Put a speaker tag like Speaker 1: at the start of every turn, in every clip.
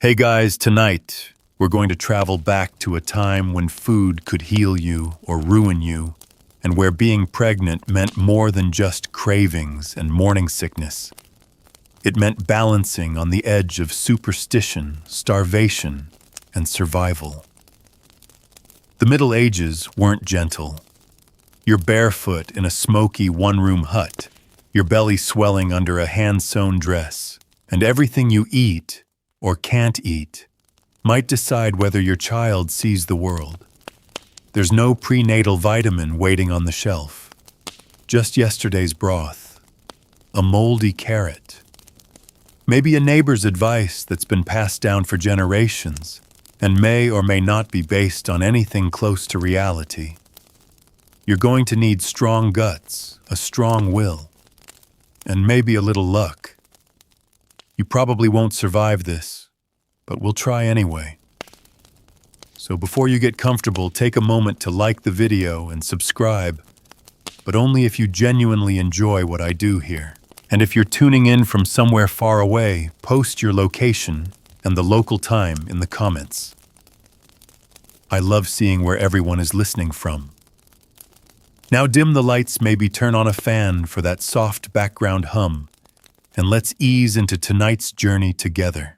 Speaker 1: Hey guys, tonight we're going to travel back to a time when food could heal you or ruin you, and where being pregnant meant more than just cravings and morning sickness. It meant balancing on the edge of superstition, starvation, and survival. The Middle Ages weren't gentle. You're barefoot in a smoky one-room hut, your belly swelling under a hand-sewn dress, and everything you eat or can't eat might decide whether your child sees the world. There's no prenatal vitamin waiting on the shelf. Just yesterday's broth, a moldy carrot, maybe a neighbor's advice that's been passed down for generations and may or may not be based on anything close to reality. You're going to need strong guts, a strong will, and maybe a little luck. You probably won't survive this, but we'll try anyway. So before you get comfortable, take a moment to like the video and subscribe, but only if you genuinely enjoy what I do here. And if you're tuning in from somewhere far away, post your location and the local time in the comments. I love seeing where everyone is listening from. Now dim the lights, maybe turn on a fan for that soft background hum, and let's ease into tonight's journey together.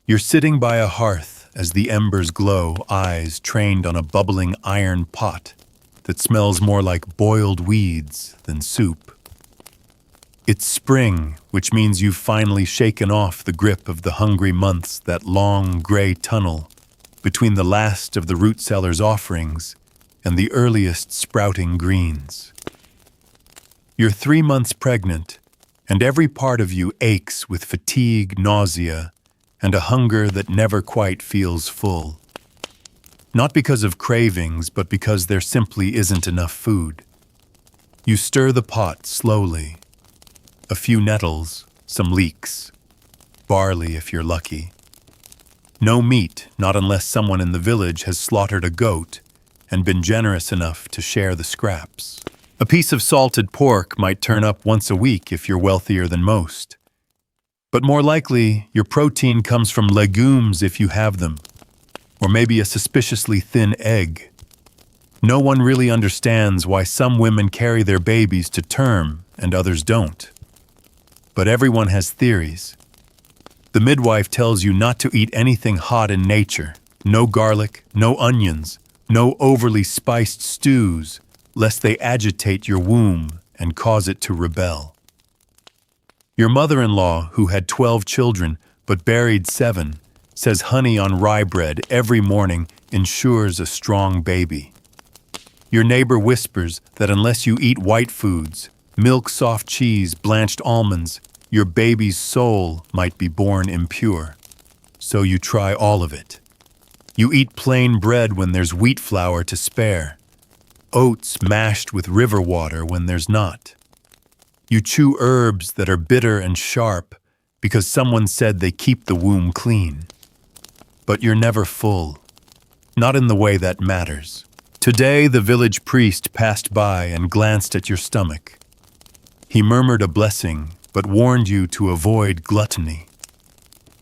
Speaker 1: You're sitting by a hearth as the embers glow, eyes trained on a bubbling iron pot that smells more like boiled weeds than soup. It's spring, which means you've finally shaken off the grip of the hungry months, that long gray tunnel between the last of the root cellar's offerings and the earliest sprouting greens. You're 3 months pregnant, and every part of you aches with fatigue, nausea, and a hunger that never quite feels full. Not because of cravings, but because there simply isn't enough food. You stir the pot slowly. A few nettles, some leeks, barley if you're lucky. No meat, not unless someone in the village has slaughtered a goat and been generous enough to share the scraps. A piece of salted pork might turn up once a week if you're wealthier than most. But more likely, your protein comes from legumes if you have them, or maybe a suspiciously thin egg. No one really understands why some women carry their babies to term and others don't. But everyone has theories. The midwife tells you not to eat anything hot in nature, no garlic, no onions, no overly spiced stews, lest they agitate your womb and cause it to rebel. Your mother-in-law, who had 12 children but buried 7, says honey on rye bread every morning ensures a strong baby. Your neighbor whispers that unless you eat white foods, milk, soft cheese, blanched almonds, your baby's soul might be born impure. So you try all of it. You eat plain bread when there's wheat flour to spare. Oats mashed with river water when there's not. You chew herbs that are bitter and sharp because someone said they keep the womb clean. But you're never full, not in the way that matters. Today, the village priest passed by and glanced at your stomach. He murmured a blessing, but warned you to avoid gluttony.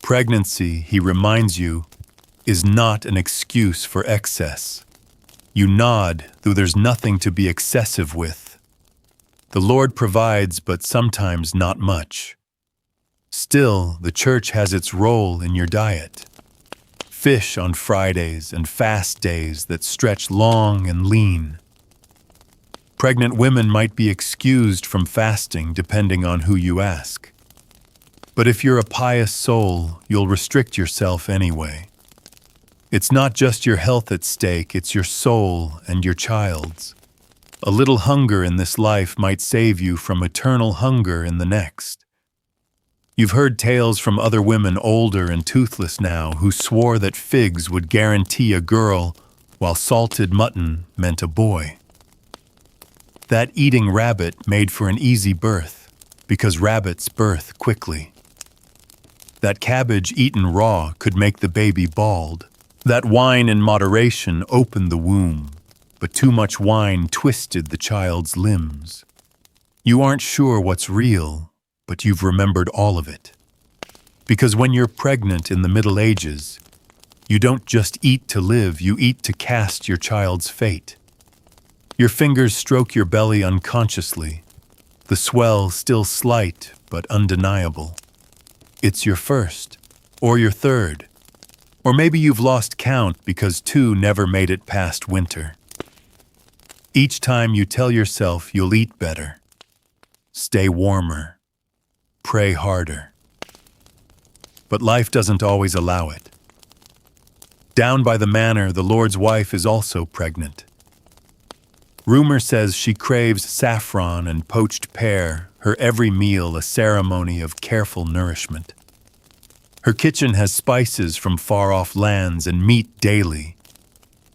Speaker 1: Pregnancy, he reminds you, is not an excuse for excess. You nod, though there's nothing to be excessive with. The Lord provides, but sometimes not much. Still, the church has its role in your diet. Fish on Fridays and fast days that stretch long and lean. Pregnant women might be excused from fasting depending on who you ask. But if you're a pious soul, you'll restrict yourself anyway. It's not just your health at stake, it's your soul and your child's. A little hunger in this life might save you from eternal hunger in the next. You've heard tales from other women older and toothless now who swore that figs would guarantee a girl while salted mutton meant a boy. That eating rabbit made for an easy birth because rabbits birth quickly. That cabbage eaten raw could make the baby bald. That wine in moderation opened the womb, but too much wine twisted the child's limbs. You aren't sure what's real, but you've remembered all of it. Because when you're pregnant in the Middle Ages, you don't just eat to live, you eat to cast your child's fate. Your fingers stroke your belly unconsciously, the swell still slight but undeniable. It's your first, or your third, or maybe you've lost count because two never made it past winter. Each time you tell yourself you'll eat better, stay warmer, pray harder. But life doesn't always allow it. Down by the manor, the Lord's wife is also pregnant. Rumor says she craves saffron and poached pear, her every meal a ceremony of careful nourishment. Her kitchen has spices from far-off lands and meat daily.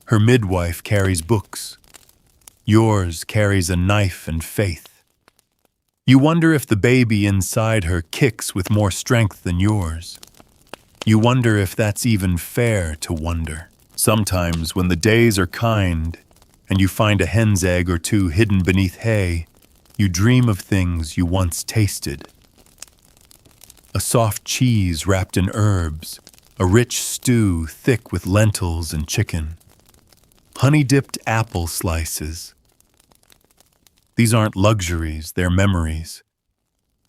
Speaker 1: Her midwife carries books. Yours carries a knife and faith. You wonder if the baby inside her kicks with more strength than yours. You wonder if that's even fair to wonder. Sometimes, when the days are kind and you find a hen's egg or two hidden beneath hay, you dream of things you once tasted. A soft cheese wrapped in herbs, a rich stew thick with lentils and chicken, honey-dipped apple slices. These aren't luxuries, they're memories.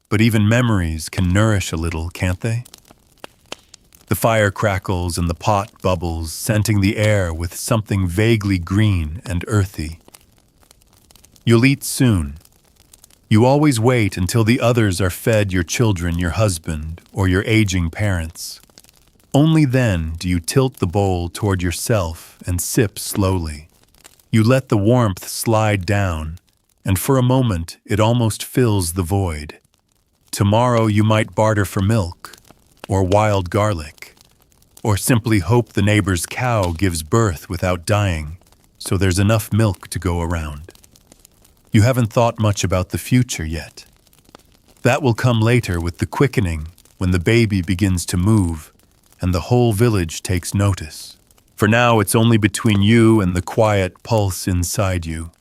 Speaker 1: But even memories can nourish a little, can't they? The fire crackles and the pot bubbles, scenting the air with something vaguely green and earthy. You'll eat soon. You always wait until the others are fed, your children, your husband, or your aging parents. Only then do you tilt the bowl toward yourself and sip slowly. You let the warmth slide down, and for a moment it almost fills the void. Tomorrow you might barter for milk, or wild garlic, or simply hope the neighbor's cow gives birth without dying, so there's enough milk to go around. You haven't thought much about the future yet. That will come later with the quickening, when the baby begins to move, and the whole village takes notice. For now, it's only between you and the quiet pulse inside you.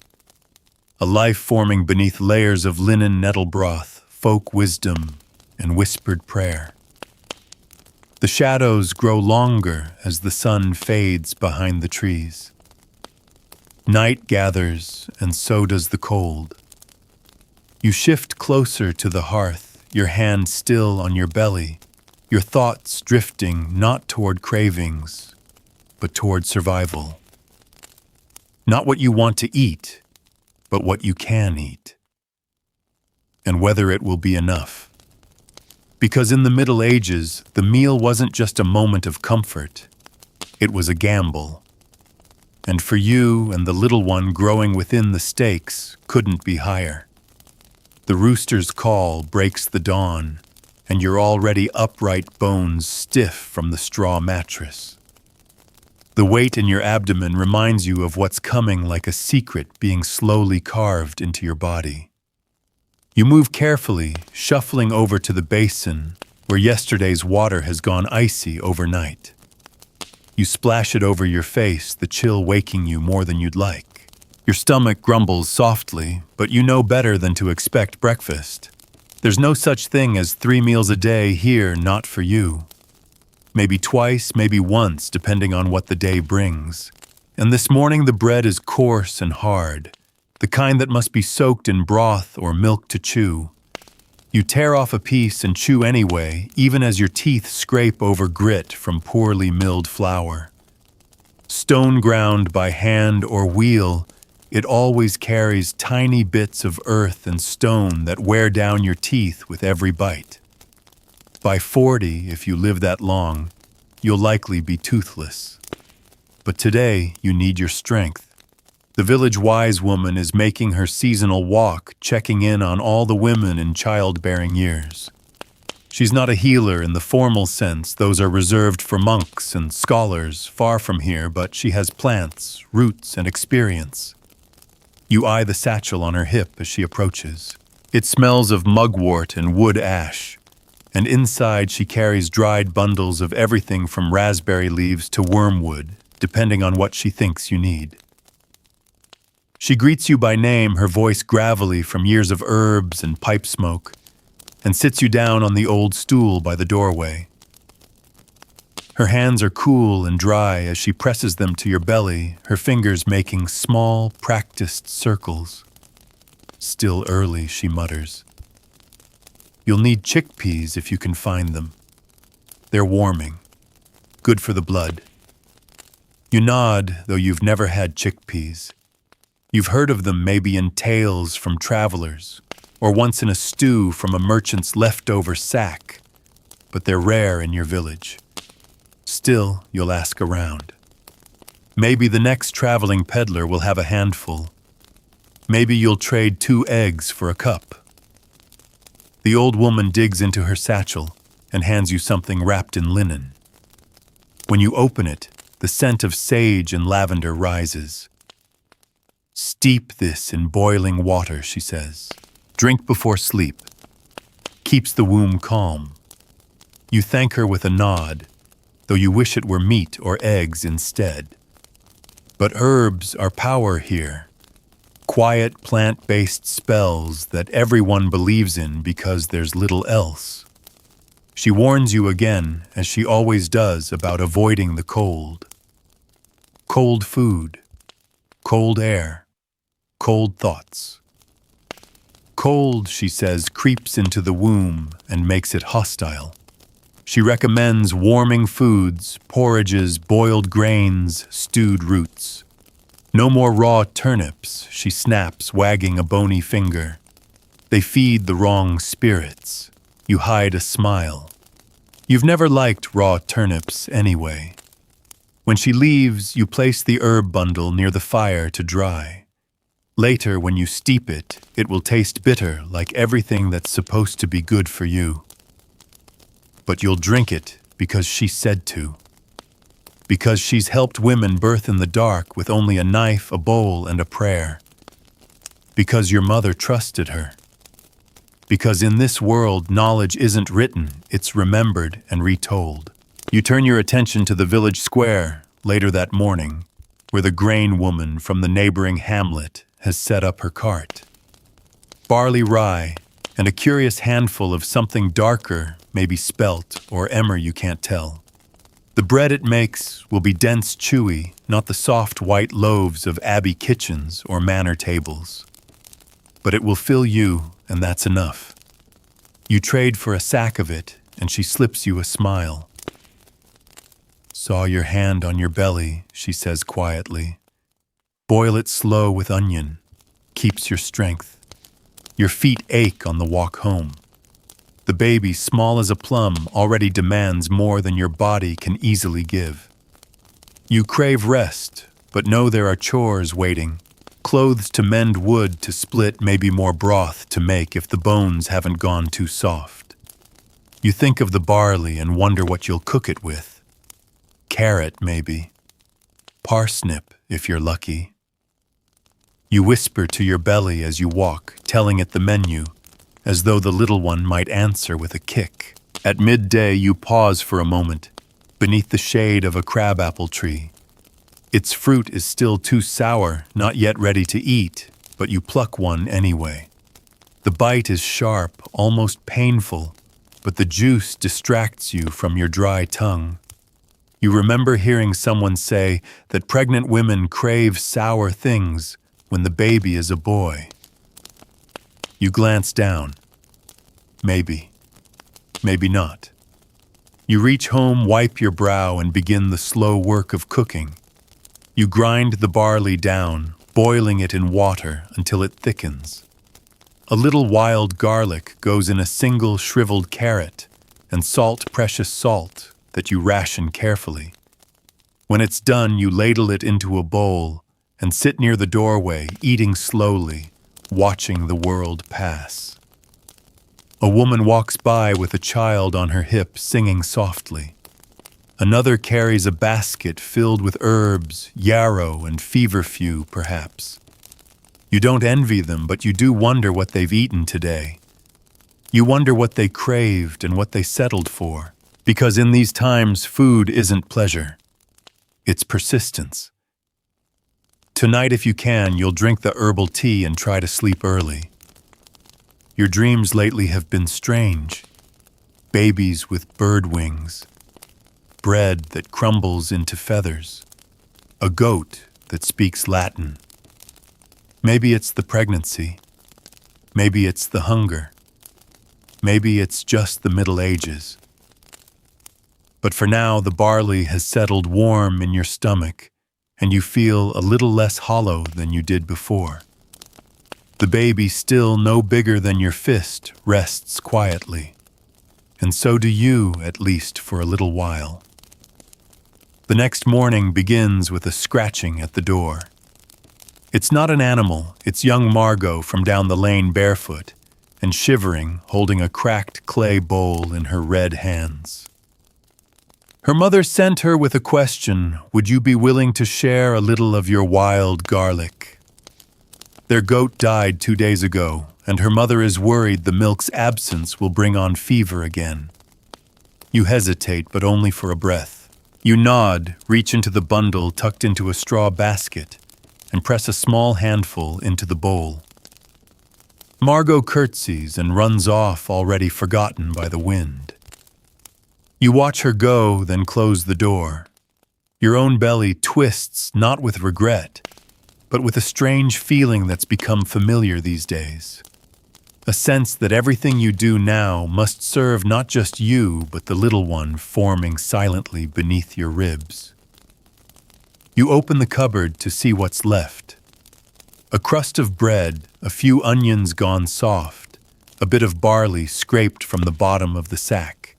Speaker 1: A life forming beneath layers of linen nettle broth, folk wisdom, and whispered prayer. The shadows grow longer as the sun fades behind the trees. Night gathers, and so does the cold. You shift closer to the hearth, your hand still on your belly, your thoughts drifting not toward cravings, but toward survival. Not what you want to eat, but what you can eat. And whether it will be enough. Because in the Middle Ages, the meal wasn't just a moment of comfort. It was a gamble. And for you and the little one growing within, the stakes couldn't be higher. The rooster's call breaks the dawn, and your already upright bones stiff from the straw mattress. The weight in your abdomen reminds you of what's coming, like a secret being slowly carved into your body. You move carefully, shuffling over to the basin where yesterday's water has gone icy overnight. You splash it over your face, the chill waking you more than you'd like. Your stomach grumbles softly, but you know better than to expect breakfast. There's no such thing as 3 meals a day here, not for you. Maybe twice, maybe once, depending on what the day brings. And this morning the bread is coarse and hard, the kind that must be soaked in broth or milk to chew. You tear off a piece and chew anyway, even as your teeth scrape over grit from poorly milled flour. Stone ground by hand or wheel, it always carries tiny bits of earth and stone that wear down your teeth with every bite. By 40, if you live that long, you'll likely be toothless. But today, you need your strength. The village wise woman is making her seasonal walk, checking in on all the women in childbearing years. She's not a healer in the formal sense, those are reserved for monks and scholars far from here, but she has plants, roots, and experience. You eye the satchel on her hip as she approaches. It smells of mugwort and wood ash, and inside she carries dried bundles of everything from raspberry leaves to wormwood, depending on what she thinks you need. She greets you by name, her voice gravelly from years of herbs and pipe smoke, and sits you down on the old stool by the doorway. Her hands are cool and dry as she presses them to your belly, her fingers making small, practiced circles. Still early, she mutters. You'll need chickpeas if you can find them. They're warming, good for the blood. You nod, though you've never had chickpeas. You've heard of them maybe in tales from travelers, or once in a stew from a merchant's leftover sack, but they're rare in your village. Still, you'll ask around. Maybe the next traveling peddler will have a handful. Maybe you'll trade 2 eggs for a cup. The old woman digs into her satchel and hands you something wrapped in linen. When you open it, the scent of sage and lavender rises. Steep this in boiling water, she says. Drink before sleep. Keeps the womb calm. You thank her with a nod, though you wish it were meat or eggs instead. But herbs are power here. Quiet plant-based spells that everyone believes in because there's little else. She warns you again, as she always does, about avoiding the cold. Cold food, cold air, cold thoughts. Cold, she says, creeps into the womb and makes it hostile. She recommends warming foods, porridges, boiled grains, stewed roots. No more raw turnips, she snaps, wagging a bony finger. They feed the wrong spirits. You hide a smile. You've never liked raw turnips anyway. When she leaves, you place the herb bundle near the fire to dry. Later, when you steep it, it will taste bitter like everything that's supposed to be good for you. But you'll drink it because she said to. Because she's helped women birth in the dark with only a knife, a bowl, and a prayer. Because your mother trusted her. Because in this world, knowledge isn't written, it's remembered and retold. You turn your attention to the village square, later that morning, where the grain woman from the neighboring hamlet has set up her cart. Barley rye, and a curious handful of something darker, maybe spelt or emmer, you can't tell. The bread it makes will be dense, chewy, not the soft white loaves of abbey kitchens or manor tables. But it will fill you, and that's enough. You trade for a sack of it, and she slips you a smile. Saw your hand on your belly, she says quietly. Boil it slow with onion. Keeps your strength. Your feet ache on the walk home. The baby, small as a plum, already demands more than your body can easily give. You crave rest, but know there are chores waiting. Clothes to mend, wood to split, maybe more broth to make if the bones haven't gone too soft. You think of the barley and wonder what you'll cook it with. Carrot, maybe. Parsnip, if you're lucky. You whisper to your belly as you walk, telling it the menu, as though the little one might answer with a kick. At midday, you pause for a moment, beneath the shade of a crabapple tree. Its fruit is still too sour, not yet ready to eat, but you pluck one anyway. The bite is sharp, almost painful, but the juice distracts you from your dry tongue. You remember hearing someone say that pregnant women crave sour things when the baby is a boy. You glance down. Maybe. Maybe not. You reach home, wipe your brow, and begin the slow work of cooking. You grind the barley down, boiling it in water until it thickens. A little wild garlic goes in a single shriveled carrot, and salt, precious salt, that you ration carefully. When it's done, you ladle it into a bowl and sit near the doorway, eating slowly, watching the world pass. A woman walks by with a child on her hip, singing softly. Another carries a basket filled with herbs, yarrow and feverfew, perhaps. You don't envy them, but you do wonder what they've eaten today. You wonder what they craved and what they settled for, because in these times food isn't pleasure. It's persistence. Tonight, if you can, you'll drink the herbal tea and try to sleep early. Your dreams lately have been strange. Babies with bird wings. bread that crumbles into feathers, a goat that speaks Latin. Maybe it's the pregnancy. Maybe it's the hunger. Maybe it's just the Middle Ages. But for now, the barley has settled warm in your stomach, and you feel a little less hollow than you did before. The baby, still no bigger than your fist, rests quietly. And so do you, at least for a little while. The next morning begins with a scratching at the door. It's not an animal, it's young Margot from down the lane barefoot, and shivering, holding a cracked clay bowl in her red hands. Her mother sent her with a question: would you be willing to share a little of your wild garlic? Their goat died 2 days ago, and her mother is worried the milk's absence will bring on fever again. You hesitate, but only for a breath. You nod, reach into the bundle tucked into a straw basket, and press a small handful into the bowl. Margot curtsies and runs off, already forgotten by the wind. You watch her go, then close the door. Your own belly twists, not with regret, but with a strange feeling that's become familiar these days. A sense that everything you do now must serve not just you, but the little one forming silently beneath your ribs. You open the cupboard to see what's left. A crust of bread, a few onions gone soft, a bit of barley scraped from the bottom of the sack.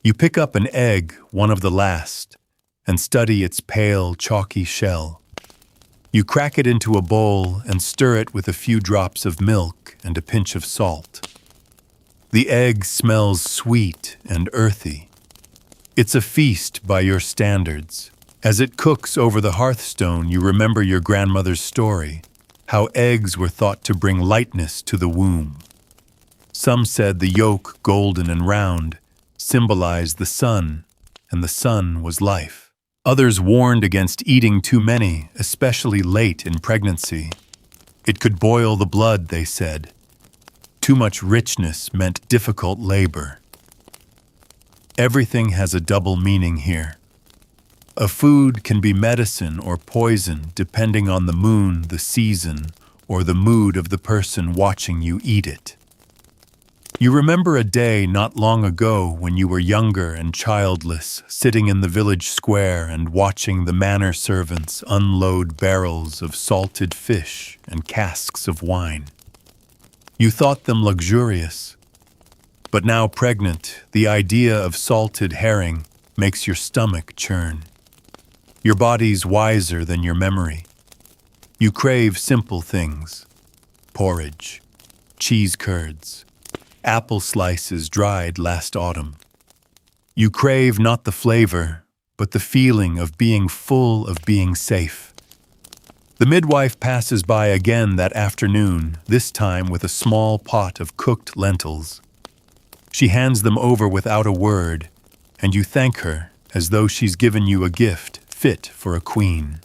Speaker 1: You pick up an egg, one of the last, and study its pale, chalky shell. You crack it into a bowl and stir it with a few drops of milk and a pinch of salt. The egg smells sweet and earthy. It's a feast by your standards. As it cooks over the hearthstone, you remember your grandmother's story, how eggs were thought to bring lightness to the womb. Some said the yolk, golden and round, symbolized the sun, and the sun was life. Others warned against eating too many, especially late in pregnancy. It could boil the blood, they said. Too much richness meant difficult labor. Everything has a double meaning here. A food can be medicine or poison depending on the moon, the season, or the mood of the person watching you eat it. You remember a day not long ago when you were younger and childless, sitting in the village square and watching the manor servants unload barrels of salted fish and casks of wine. You thought them luxurious. But now pregnant, the idea of salted herring makes your stomach churn. Your body's wiser than your memory. You crave simple things: porridge, cheese curds, apple slices dried last autumn. You crave not the flavor, but the feeling of being full, of being safe. The midwife passes by again that afternoon, this time with a small pot of cooked lentils. She hands them over without a word, and you thank her as though she's given you a gift fit for a queen.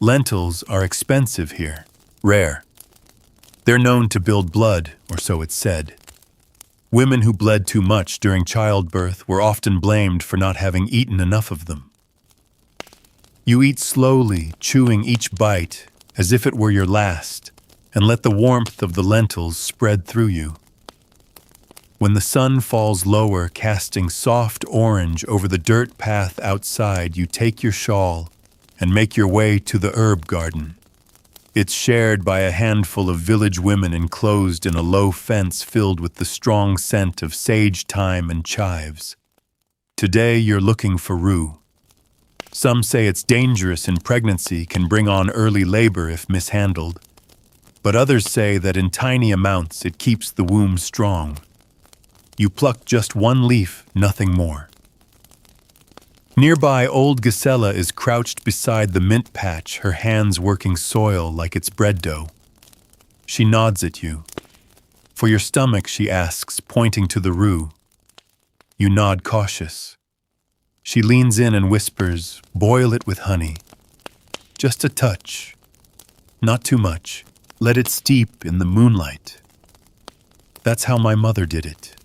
Speaker 1: Lentils are expensive here, rare. They're known to build blood, or so it's said. Women who bled too much during childbirth were often blamed for not having eaten enough of them. You eat slowly, chewing each bite as if it were your last, and let the warmth of the lentils spread through you. When the sun falls lower, casting soft orange over the dirt path outside, you take your shawl and make your way to the herb garden. It's shared by a handful of village women enclosed in a low fence filled with the strong scent of sage, thyme, and chives. Today you're looking for rue. Some say it's dangerous in pregnancy, can bring on early labor if mishandled. But others say that in tiny amounts it keeps the womb strong. You pluck just one leaf, nothing more. Nearby, old Gisela is crouched beside the mint patch, her hands working soil like it's bread dough. She nods at you. For your stomach, she asks, pointing to the rue. You nod cautious. She leans in and whispers, boil it with honey. Just a touch. Not too much. Let it steep in the moonlight. That's how my mother did it.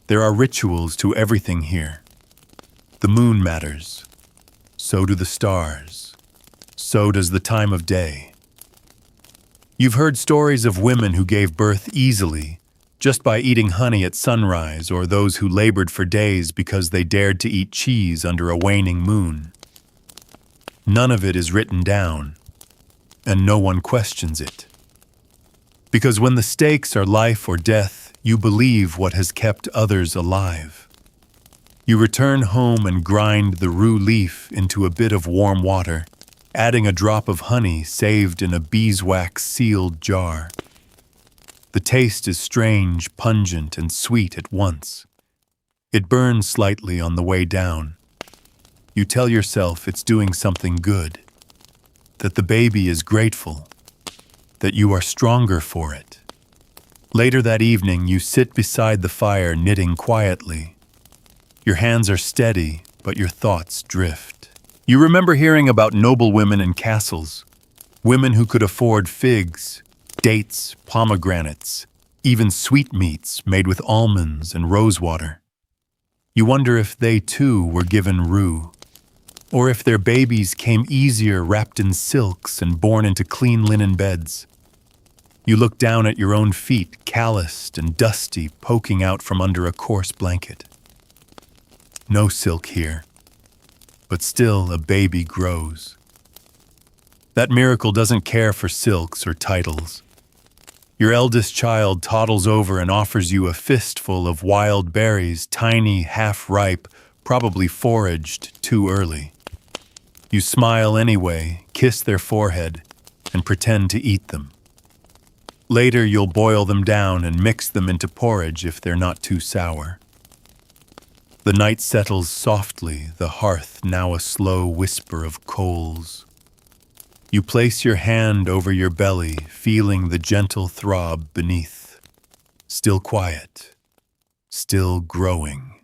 Speaker 1: There are rituals to everything here. The moon matters. So do the stars. So does the time of day. You've heard stories of women who gave birth easily, just by eating honey at sunrise, or those who labored for days because they dared to eat cheese under a waning moon. None of it is written down, and no one questions it. Because when the stakes are life or death, you believe what has kept others alive. You return home and grind the rue leaf into a bit of warm water, adding a drop of honey saved in a beeswax-sealed jar. The taste is strange, pungent, and sweet at once. It burns slightly on the way down. You tell yourself it's doing something good, that the baby is grateful, that you are stronger for it. Later that evening, you sit beside the fire knitting quietly. Your hands are steady, but your thoughts drift. You remember hearing about noble women in castles, women who could afford figs, dates, pomegranates, even sweetmeats made with almonds and rosewater. You wonder if they too were given rue, or if their babies came easier wrapped in silks and born into clean linen beds. You look down at your own feet, calloused and dusty, poking out from under a coarse blanket. No silk here, but still a baby grows. That miracle doesn't care for silks or titles. Your eldest child toddles over and offers you a fistful of wild berries, tiny, half-ripe, probably foraged too early. You smile anyway, kiss their forehead, and pretend to eat them. Later, you'll boil them down and mix them into porridge if they're not too sour. The night settles softly, the hearth now a slow whisper of coals. You place your hand over your belly, feeling the gentle throb beneath. Still quiet, still growing.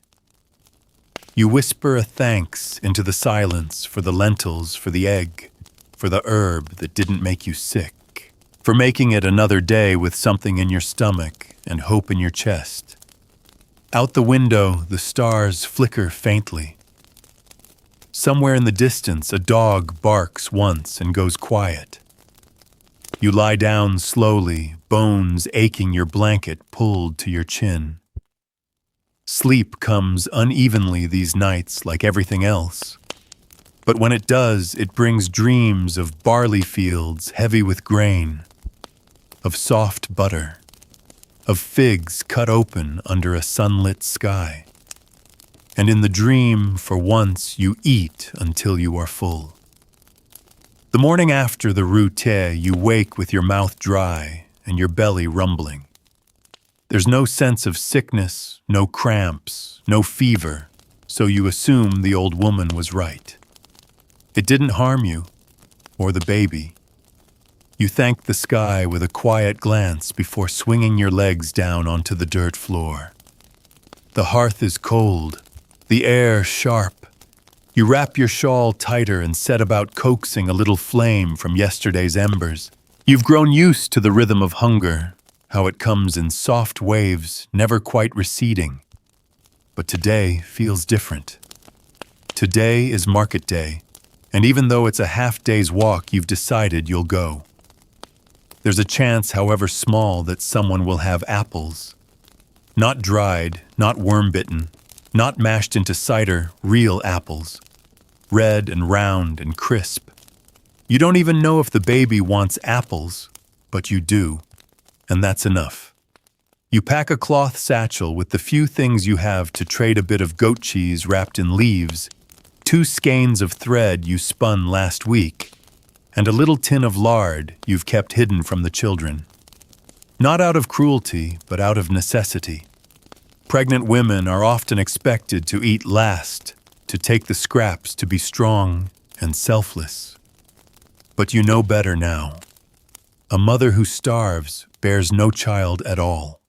Speaker 1: You whisper a thanks into the silence for the lentils, for the egg, for the herb that didn't make you sick, for making it another day with something in your stomach and hope in your chest. Out the window, the stars flicker faintly. Somewhere in the distance, a dog barks once and goes quiet. You lie down slowly, bones aching, your blanket pulled to your chin. Sleep comes unevenly these nights, like everything else. But when it does, it brings dreams of barley fields heavy with grain, of soft butter, of figs cut open under a sunlit sky. And in the dream, for once, you eat until you are full. The morning after the routine, you wake with your mouth dry and your belly rumbling. There's no sense of sickness, no cramps, no fever, so you assume the old woman was right. It didn't harm you, or the baby. You thank the sky with a quiet glance before swinging your legs down onto the dirt floor. The hearth is cold, the air sharp. You wrap your shawl tighter and set about coaxing a little flame from yesterday's embers. You've grown used to the rhythm of hunger, how it comes in soft waves, never quite receding. But today feels different. Today is market day, and even though it's a half-day's walk, you've decided you'll go. There's a chance, however small, that someone will have apples. Not dried, not worm-bitten, not mashed into cider, real apples. Red and round and crisp. You don't even know if the baby wants apples, but you do, and that's enough. You pack a cloth satchel with the few things you have to trade: a bit of goat cheese wrapped in leaves, 2 skeins of thread you spun last week, and a little tin of lard you've kept hidden from the children. Not out of cruelty, but out of necessity. Pregnant women are often expected to eat last, to take the scraps, to be strong and selfless. But you know better now. A mother who starves bears no child at all.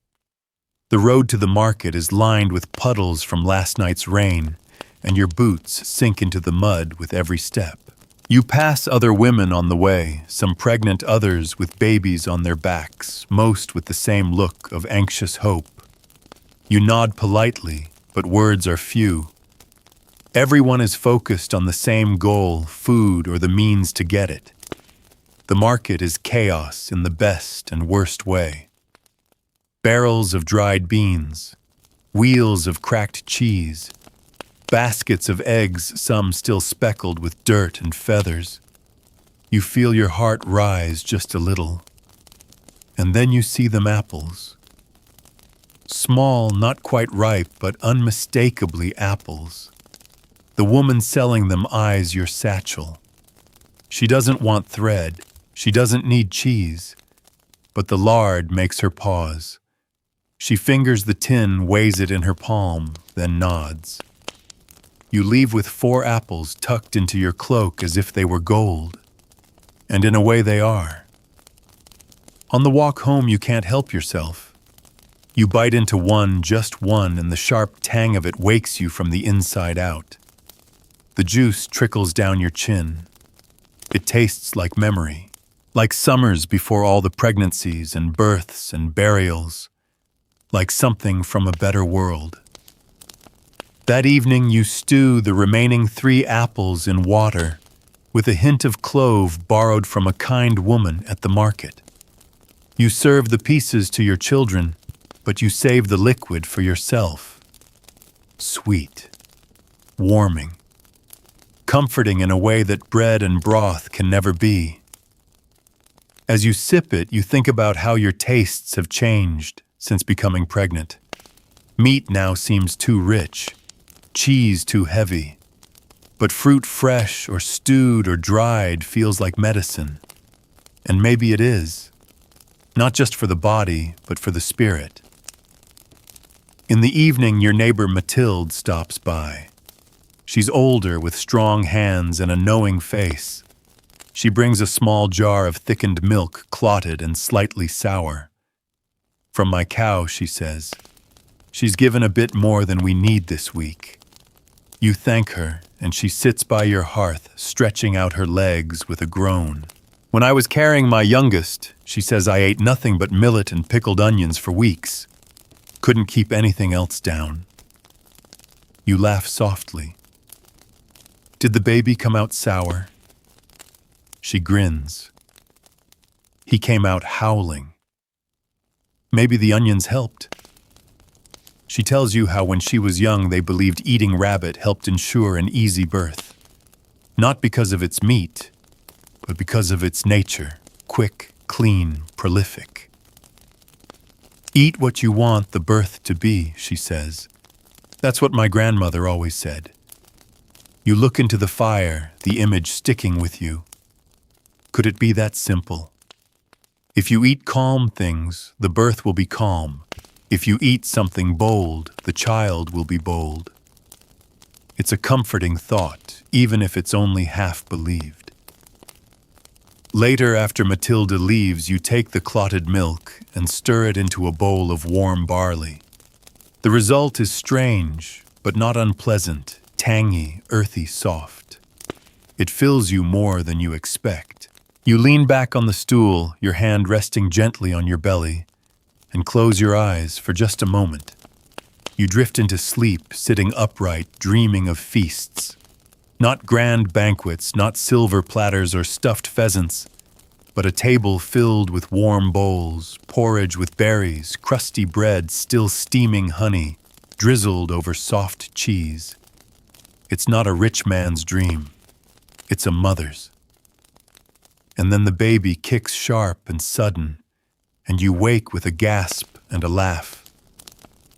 Speaker 1: The road to the market is lined with puddles from last night's rain, and your boots sink into the mud with every step. You pass other women on the way, some pregnant, others with babies on their backs, most with the same look of anxious hope. You nod politely, but words are few. Everyone is focused on the same goal, food or the means to get it. The market is chaos in the best and worst way. Barrels of dried beans, wheels of cracked cheese, baskets of eggs, some still speckled with dirt and feathers. You feel your heart rise just a little. And then you see them apples. Small, not quite ripe, but unmistakably apples. The woman selling them eyes your satchel. She doesn't want thread. She doesn't need cheese. But the lard makes her pause. She fingers the tin, weighs it in her palm, then nods. You leave with 4 apples tucked into your cloak as if they were gold. And in a way they are. On the walk home you can't help yourself. You bite into one, just one, and the sharp tang of it wakes you from the inside out. The juice trickles down your chin. It tastes like memory, like summers before all the pregnancies and births and burials, like something from a better world. That evening you stew the remaining 3 apples in water with a hint of clove borrowed from a kind woman at the market. You serve the pieces to your children, but you save the liquid for yourself. Sweet, warming, comforting in a way that bread and broth can never be. As you sip it, you think about how your tastes have changed since becoming pregnant. Meat now seems too rich, cheese too heavy, but fruit fresh or stewed or dried feels like medicine. And maybe it is, not just for the body, but for the spirit. In the evening, your neighbor Mathilde stops by. She's older with strong hands and a knowing face. She brings a small jar of thickened milk, clotted and slightly sour. From my cow, she says. She's given a bit more than we need this week. You thank her, and she sits by your hearth, stretching out her legs with a groan. When I was carrying my youngest, she says I ate nothing but millet and pickled onions for weeks. Couldn't keep anything else down. You laugh softly. Did the baby come out sour? She grins. He came out howling. Maybe the onions helped. She tells you how when she was young they believed eating rabbit helped ensure an easy birth. Not because of its meat, but because of its nature, quick, clean, prolific. Eat what you want the birth to be, she says. That's what my grandmother always said. You look into the fire, the image sticking with you. Could it be that simple? If you eat calm things, the birth will be calm. If you eat something bold, the child will be bold. It's a comforting thought, even if it's only half believed. Later, after Matilda leaves, you take the clotted milk and stir it into a bowl of warm barley. The result is strange, but not unpleasant, tangy, earthy, soft. It fills you more than you expect. You lean back on the stool, your hand resting gently on your belly, and close your eyes for just a moment. You drift into sleep, sitting upright, dreaming of feasts. Not grand banquets, not silver platters or stuffed pheasants, but a table filled with warm bowls, porridge with berries, crusty bread, still steaming honey, drizzled over soft cheese. It's not a rich man's dream. It's a mother's. And then the baby kicks sharp and sudden, and you wake with a gasp and a laugh.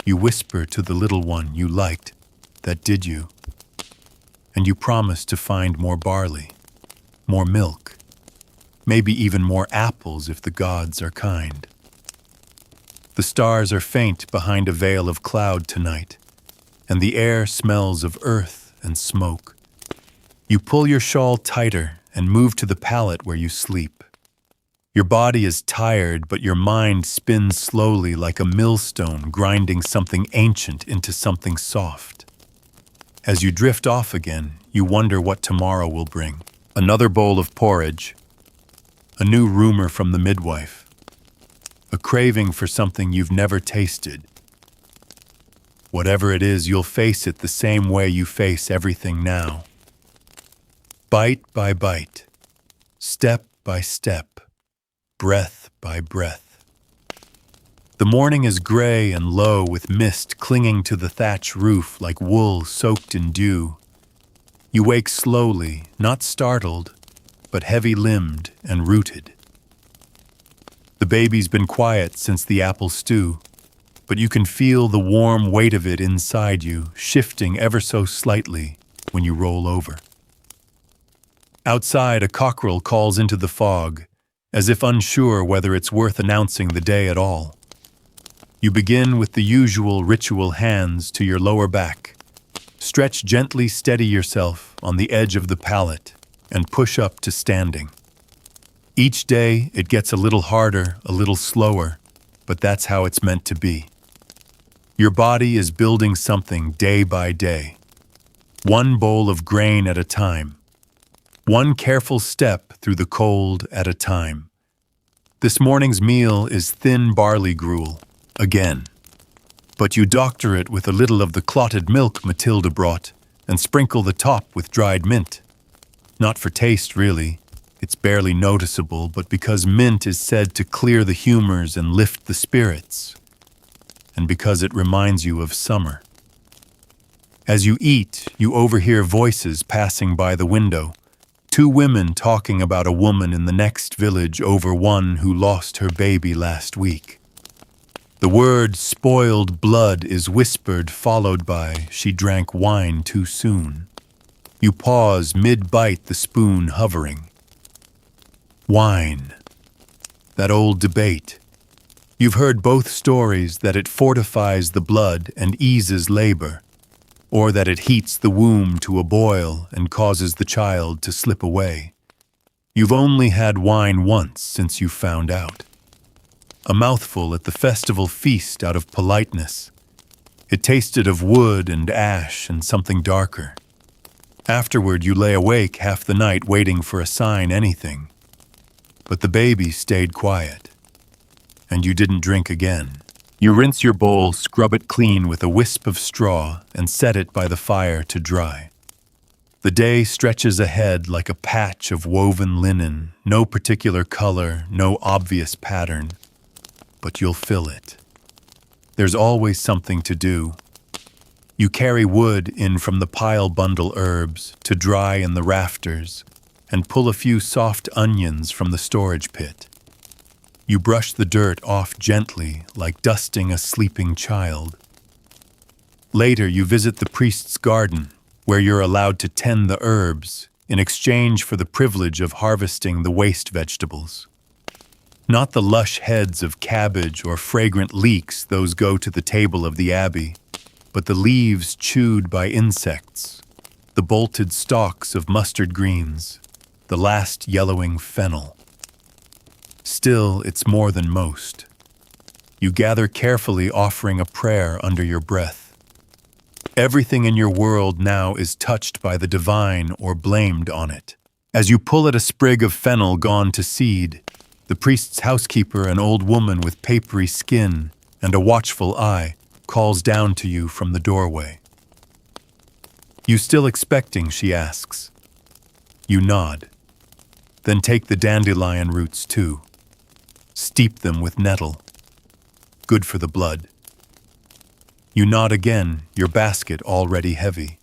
Speaker 1: You whisper to the little one you liked, that did you. And you promise to find more barley, more milk, maybe even more apples if the gods are kind. The stars are faint behind a veil of cloud tonight, and the air smells of earth and smoke. You pull your shawl tighter and move to the pallet where you sleep. Your body is tired, but your mind spins slowly like a millstone grinding something ancient into something soft. As you drift off again, you wonder what tomorrow will bring. Another bowl of porridge, a new rumor from the midwife, a craving for something you've never tasted. Whatever it is, you'll face it the same way you face everything now. Bite by bite, step by step, breath by breath. The morning is gray and low with mist clinging to the thatch roof like wool soaked in dew. You wake slowly, not startled, but heavy-limbed and rooted. The baby's been quiet since the apple stew, but you can feel the warm weight of it inside you, shifting ever so slightly when you roll over. Outside, a cockerel calls into the fog, as if unsure whether it's worth announcing the day at all. You begin with the usual ritual hands to your lower back. Stretch gently, steady yourself on the edge of the pallet, and push up to standing. Each day, it gets a little harder, a little slower, but that's how it's meant to be. Your body is building something day by day. One bowl of grain at a time. One careful step through the cold at a time. This morning's meal is thin barley gruel, again. But you doctor it with a little of the clotted milk Matilda brought and sprinkle the top with dried mint. Not for taste, really. It's barely noticeable, but because mint is said to clear the humors and lift the spirits. And because it reminds you of summer. As you eat, you overhear voices passing by the window. 2 women talking about a woman in the next village over one who lost her baby last week. The word spoiled blood is whispered, followed by she drank wine too soon. You pause mid-bite, the spoon hovering. Wine. That old debate. You've heard both stories, that it fortifies the blood and eases labor, or that it heats the womb to a boil and causes the child to slip away. You've only had wine once since you found out. A mouthful at the festival feast out of politeness. It tasted of wood and ash and something darker. Afterward, you lay awake half the night waiting for a sign, anything. But the baby stayed quiet. And you didn't drink again. You rinse your bowl, scrub it clean with a wisp of straw, and set it by the fire to dry. The day stretches ahead like a patch of woven linen, no particular color, no obvious pattern. But you'll fill it. There's always something to do. You carry wood in from the pile bundle herbs to dry in the rafters and pull a few soft onions from the storage pit. You brush the dirt off gently like dusting a sleeping child. Later, you visit the priest's garden where you're allowed to tend the herbs in exchange for the privilege of harvesting the waste vegetables. Not the lush heads of cabbage or fragrant leeks, those go to the table of the abbey, but the leaves chewed by insects, the bolted stalks of mustard greens, the last yellowing fennel. Still, it's more than most. You gather carefully, offering a prayer under your breath. Everything in your world now is touched by the divine or blamed on it. As you pull at a sprig of fennel gone to seed, the priest's housekeeper, an old woman with papery skin and a watchful eye, calls down to you from the doorway. "You still expecting?" she asks. You nod. Then take the dandelion roots too. Steep them with nettle. Good for the blood. You nod again, your basket already heavy.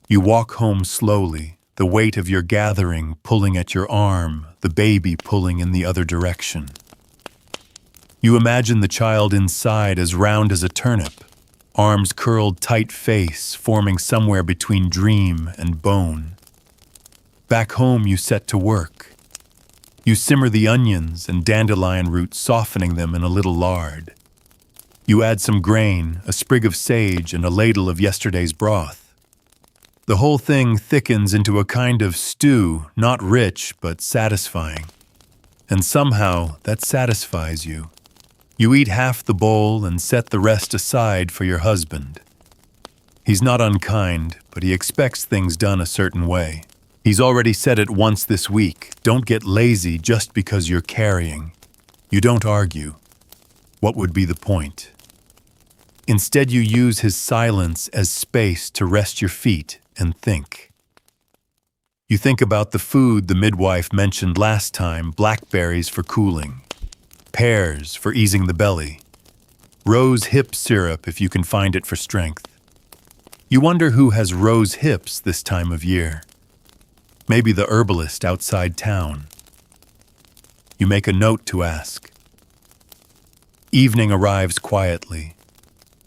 Speaker 1: You walk home slowly, the weight of your gathering pulling at your arm, the baby pulling in the other direction. You imagine the child inside as round as a turnip, arms curled tight, face forming somewhere between dream and bone. Back home, you set to work. You simmer the onions and dandelion roots, softening them in a little lard. You add some grain, a sprig of sage, and a ladle of yesterday's broth. The whole thing thickens into a kind of stew, not rich, but satisfying. And somehow, that satisfies you. You eat half the bowl and set the rest aside for your husband. He's not unkind, but he expects things done a certain way. He's already said it once this week. Don't get lazy just because you're carrying. You don't argue. What would be the point? Instead, you use his silence as space to rest your feet and think. You think about the food the midwife mentioned last time: blackberries for cooling, pears for easing the belly, rose hip syrup if you can find it for strength. You wonder who has rose hips this time of year. Maybe the herbalist outside town. You make a note to ask. Evening arrives quietly.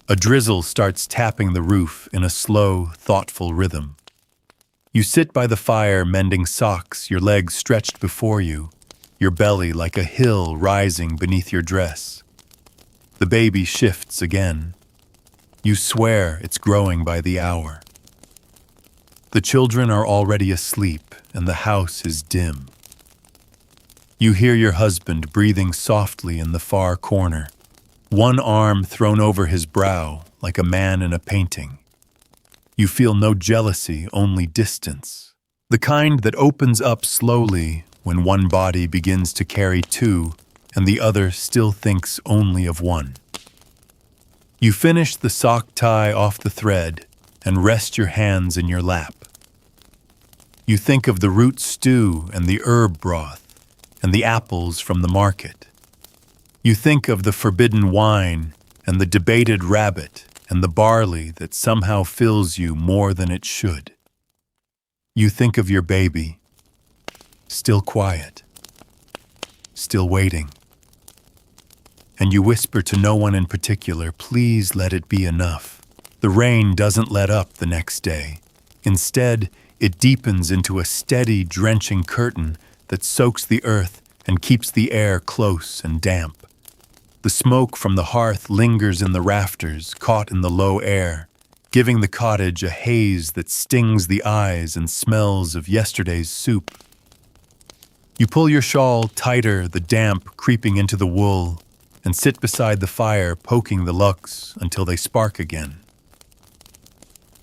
Speaker 1: A drizzle starts tapping the roof in a slow, thoughtful rhythm. You sit by the fire mending socks, your legs stretched before you, your belly like a hill rising beneath your dress. The baby shifts again. You swear it's growing by the hour. The children are already asleep and the house is dim. You hear your husband breathing softly in the far corner, one arm thrown over his brow like a man in a painting. You feel no jealousy, only distance, the kind that opens up slowly when one body begins to carry two and the other still thinks only of one. You finish the sock tie off the thread and rest your hands in your lap. You think of the root stew and the herb broth and the apples from the market. You think of the forbidden wine and the debated rabbit and the barley that somehow fills you more than it should. You think of your baby, still quiet, still waiting. And you whisper to no one in particular, please let it be enough. The rain doesn't let up the next day. Instead, it deepens into a steady, drenching curtain that soaks the earth and keeps the air close and damp. The smoke from the hearth lingers in the rafters, caught in the low air, giving the cottage a haze that stings the eyes and smells of yesterday's soup. You pull your shawl tighter, the damp creeping into the wool, and sit beside the fire, poking the lugs until they spark again.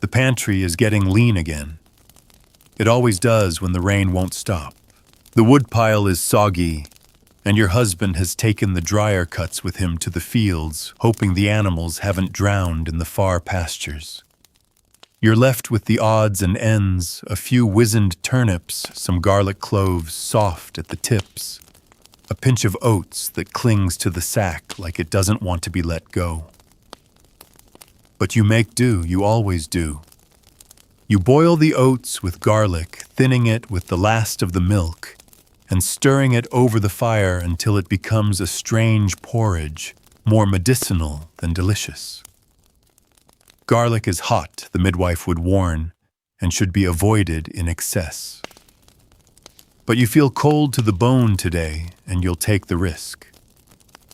Speaker 1: The pantry is getting lean again. It always does when the rain won't stop. The woodpile is soggy, and your husband has taken the dryer cuts with him to the fields, hoping the animals haven't drowned in the far pastures. You're left with the odds and ends, a few wizened turnips, some garlic cloves soft at the tips, a pinch of oats that clings to the sack like it doesn't want to be let go. But you make do, you always do. You boil the oats with garlic, thinning it with the last of the milk, and stirring it over the fire until it becomes a strange porridge, more medicinal than delicious. Garlic is hot, the midwife would warn, and should be avoided in excess. But you feel cold to the bone today, and you'll take the risk.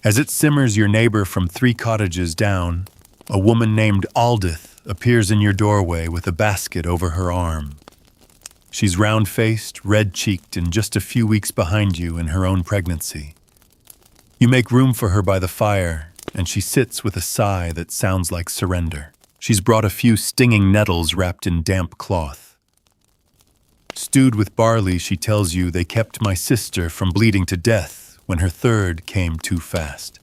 Speaker 1: As it simmers, your neighbor from 3 cottages down, a woman named Aldith, appears in your doorway with a basket over her arm. She's round-faced, red-cheeked, and just a few weeks behind you in her own pregnancy. You make room for her by the fire, and she sits with a sigh that sounds like surrender. She's brought a few stinging nettles wrapped in damp cloth. Stewed with barley, she tells you they kept my sister from bleeding to death when her third came too fast.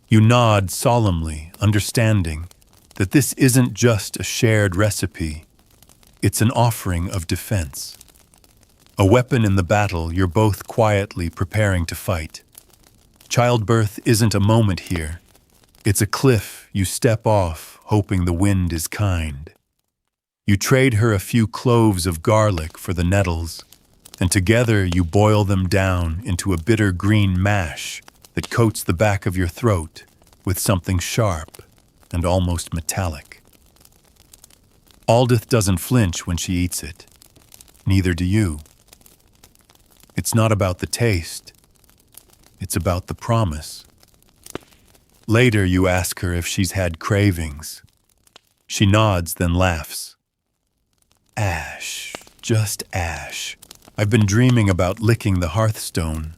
Speaker 1: You nod solemnly, understanding that this isn't just a shared recipe. It's an offering of defense. A weapon in the battle you're both quietly preparing to fight. Childbirth isn't a moment here. It's a cliff you step off, hoping the wind is kind. You trade her a few cloves of garlic for the nettles, and together you boil them down into a bitter green mash that coats the back of your throat with something sharp and almost metallic. Aldith doesn't flinch when she eats it. Neither do you. It's not about the taste. It's about the promise. Later, you ask her if she's had cravings. She nods, then laughs. Ash, just ash. I've been dreaming about licking the hearthstone.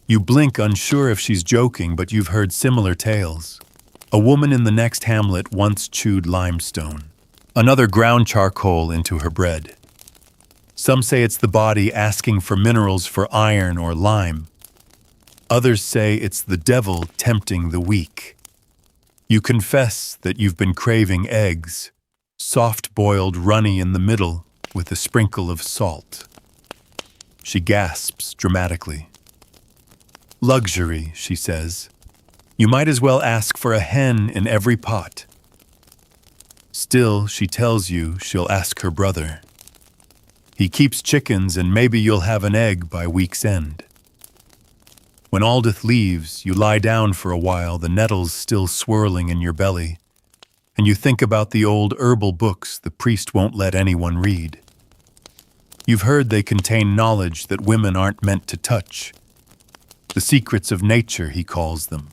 Speaker 1: You blink, unsure if she's joking, but you've heard similar tales. A woman in the next hamlet once chewed limestone. Another ground charcoal into her bread. Some say it's the body asking for minerals for iron or lime. Others say it's the devil tempting the weak. You confess that you've been craving eggs, soft-boiled runny in the middle with a sprinkle of salt. She gasps dramatically. Luxury, she says. You might as well ask for a hen in every pot. Still, she tells you she'll ask her brother. He keeps chickens and maybe you'll have an egg by week's end. When Aldith leaves, you lie down for a while, the nettles still swirling in your belly, and you think about the old herbal books the priest won't let anyone read. You've heard they contain knowledge that women aren't meant to touch. The secrets of nature, he calls them.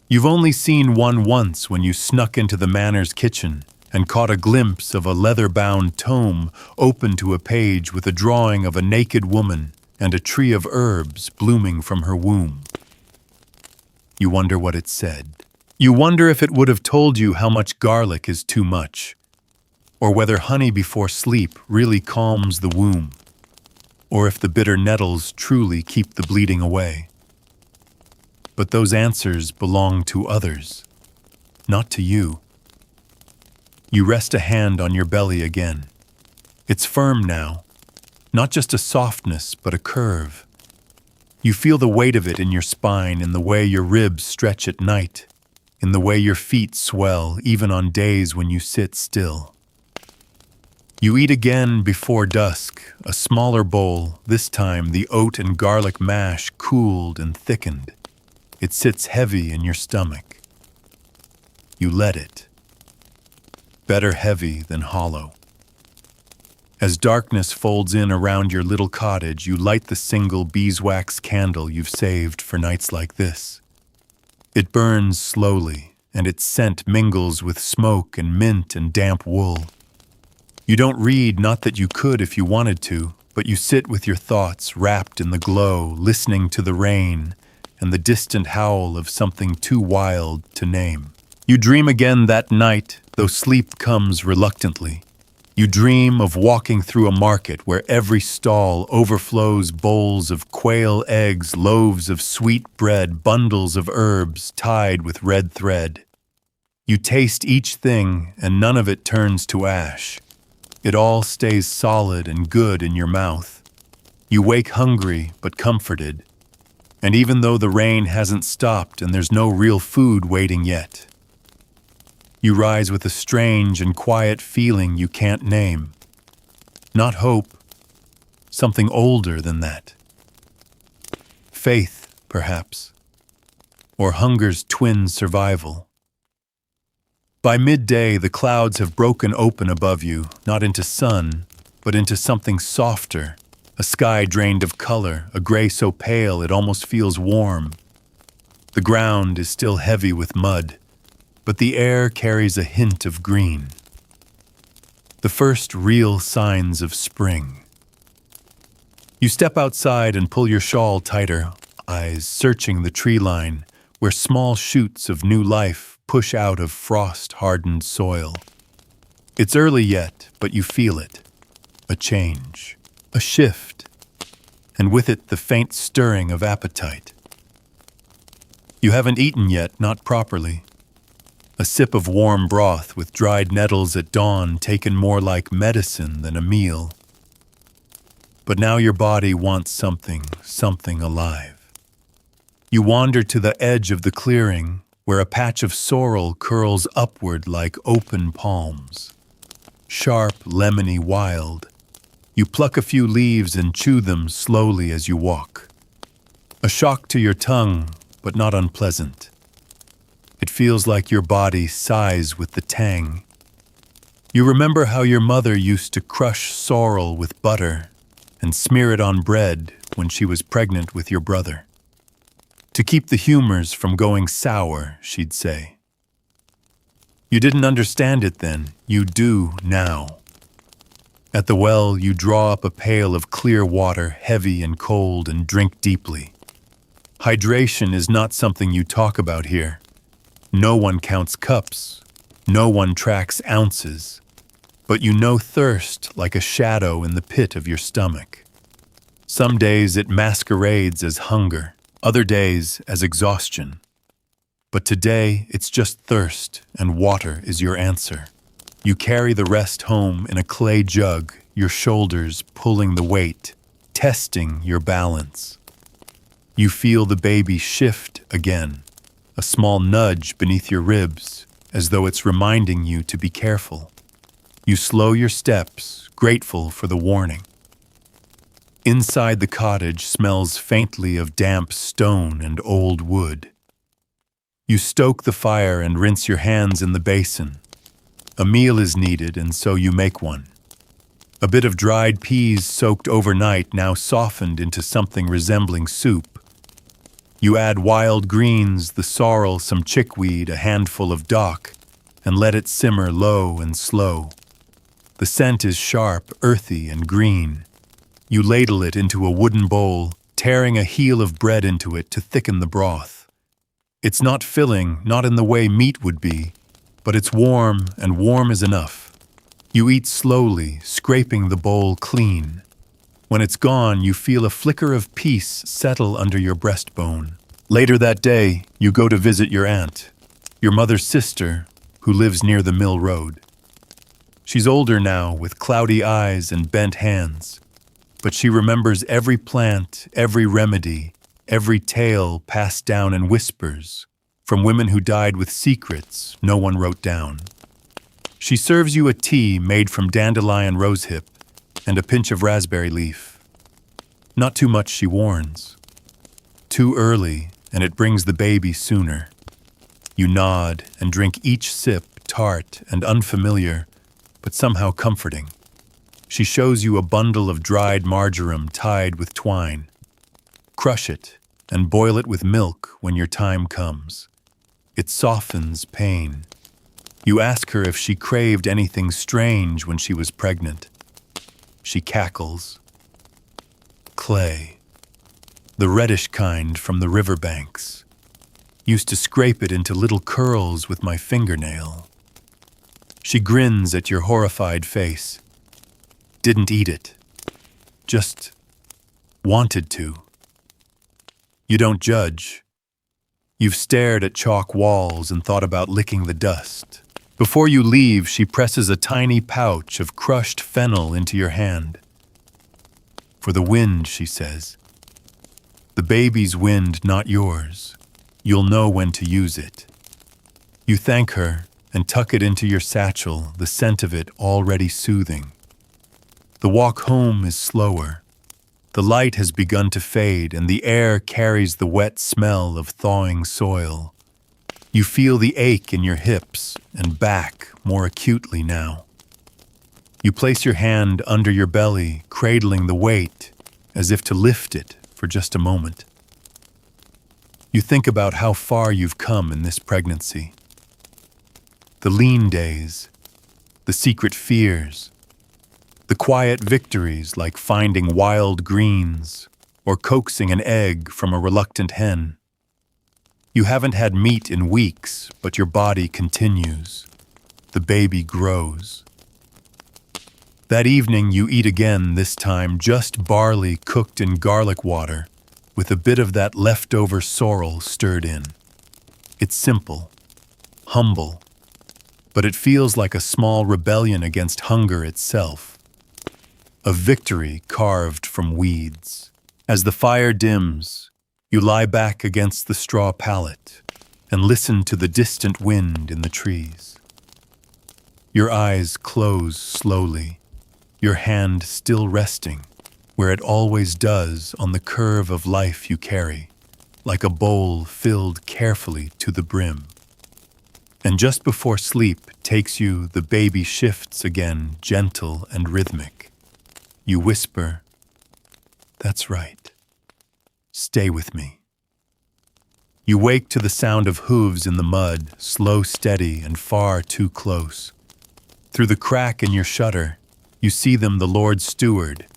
Speaker 1: You've only seen one once when you snuck into the manor's kitchen and caught a glimpse of a leather-bound tome open to a page with a drawing of a naked woman and a tree of herbs blooming from her womb. You wonder what it said. You wonder if it would have told you how much garlic is too much, or whether honey before sleep really calms the womb, or if the bitter nettles truly keep the bleeding away. But those answers belong to others, not to you. You rest a hand on your belly again. It's firm now, not just a softness, but a curve. You feel the weight of it in your spine, in the way your ribs stretch at night, in the way your feet swell, even on days when you sit still. You eat again before dusk, a smaller bowl, this time the oat and garlic mash cooled and thickened. It sits heavy in your stomach. You let it. Better heavy than hollow. As darkness folds in around your little cottage, you light the single beeswax candle you've saved for nights like this. It burns slowly, and its scent mingles with smoke and mint and damp wool. You don't read, not that you could if you wanted to, but you sit with your thoughts wrapped in the glow, listening to the rain and the distant howl of something too wild to name. You dream again that night, though sleep comes reluctantly. You dream of walking through a market where every stall overflows bowls of quail eggs, loaves of sweet bread, bundles of herbs tied with red thread. You taste each thing, and none of it turns to ash. It all stays solid and good in your mouth. You wake hungry but comforted. And even though the rain hasn't stopped and there's no real food waiting yet, you rise with a strange and quiet feeling you can't name. Not hope, something older than that. Faith, perhaps, or hunger's twin survival. By midday, the clouds have broken open above you, not into sun, but into something softer, a sky drained of color, a gray so pale it almost feels warm. The ground is still heavy with mud, but the air carries a hint of green. The first real signs of spring. You step outside and pull your shawl tighter, eyes searching the tree line, where small shoots of new life push out of frost-hardened soil. It's early yet, but you feel it. A change, a shift, and with it the faint stirring of appetite. You haven't eaten yet, not properly. A sip of warm broth with dried nettles at dawn, taken more like medicine than a meal. But now your body wants something alive. You wander to the edge of the clearing, where a patch of sorrel curls upward like open palms. Sharp, lemony, wild. You pluck a few leaves and chew them slowly as you walk. A shock to your tongue, but not unpleasant. It feels like your body sighs with the tang. You remember how your mother used to crush sorrel with butter and smear it on bread when she was pregnant with your brother. To keep the humors from going sour, she'd say. You didn't understand it then, you do now. At the well, you draw up a pail of clear water, heavy and cold, and drink deeply. Hydration is not something you talk about here. No one counts cups, no one tracks ounces, but you know thirst like a shadow in the pit of your stomach. Some days it masquerades as hunger, other days as exhaustion. But today, it's just thirst, and water is your answer. You carry the rest home in a clay jug, your shoulders pulling the weight, testing your balance. You feel the baby shift again, a small nudge beneath your ribs, as though it's reminding you to be careful. You slow your steps, grateful for the warning. Inside the cottage smells faintly of damp stone and old wood. You stoke the fire and rinse your hands in the basin. A meal is needed, and so you make one. A bit of dried peas soaked overnight now softened into something resembling soup. You add wild greens, the sorrel, some chickweed, a handful of dock, and let it simmer low and slow. The scent is sharp, earthy, and green. You ladle it into a wooden bowl, tearing a heel of bread into it to thicken the broth. It's not filling, not in the way meat would be, but it's warm, and warm is enough. You eat slowly, scraping the bowl clean. When it's gone, you feel a flicker of peace settle under your breastbone. Later that day, you go to visit your aunt, your mother's sister, who lives near the mill road. She's older now, with cloudy eyes and bent hands, but she remembers every plant, every remedy, every tale passed down in whispers, from women who died with secrets no one wrote down. She serves you a tea made from dandelion rosehip and a pinch of raspberry leaf. Not too much, she warns. Too early, and it brings the baby sooner. You nod and drink each sip, tart and unfamiliar, but somehow comforting. She shows you a bundle of dried marjoram tied with twine. Crush it and boil it with milk when your time comes. It softens pain. You ask her if she craved anything strange when she was pregnant. She cackles. Clay. The reddish kind from the riverbanks. Used to scrape it into little curls with my fingernail. She grins at your horrified face. Didn't eat it. Just wanted to. You don't judge. You've stared at chalk walls and thought about licking the dust. Before you leave, she presses a tiny pouch of crushed fennel into your hand. For the wind, she says. The baby's wind, not yours. You'll know when to use it. You thank her and tuck it into your satchel, the scent of it already soothing. The walk home is slower. The light has begun to fade, and the air carries the wet smell of thawing soil. You feel the ache in your hips and back more acutely now. You place your hand under your belly, cradling the weight, as if to lift it for just a moment. You think about how far you've come in this pregnancy. The lean days, the secret fears, the quiet victories like finding wild greens or coaxing an egg from a reluctant hen. You haven't had meat in weeks, but your body continues. The baby grows. That evening you eat again, this time just barley cooked in garlic water with a bit of that leftover sorrel stirred in. It's simple, humble, but it feels like a small rebellion against hunger itself. A victory carved from weeds. As the fire dims, you lie back against the straw pallet and listen to the distant wind in the trees. Your eyes close slowly, your hand still resting where it always does on the curve of life you carry, like a bowl filled carefully to the brim. And just before sleep takes you, the baby shifts again, gentle and rhythmic. You whisper, "That's right. Stay with me." You wake to the sound of hooves in the mud, slow, steady, and far too close. Through the crack in your shutter, you see them, the Lord's steward,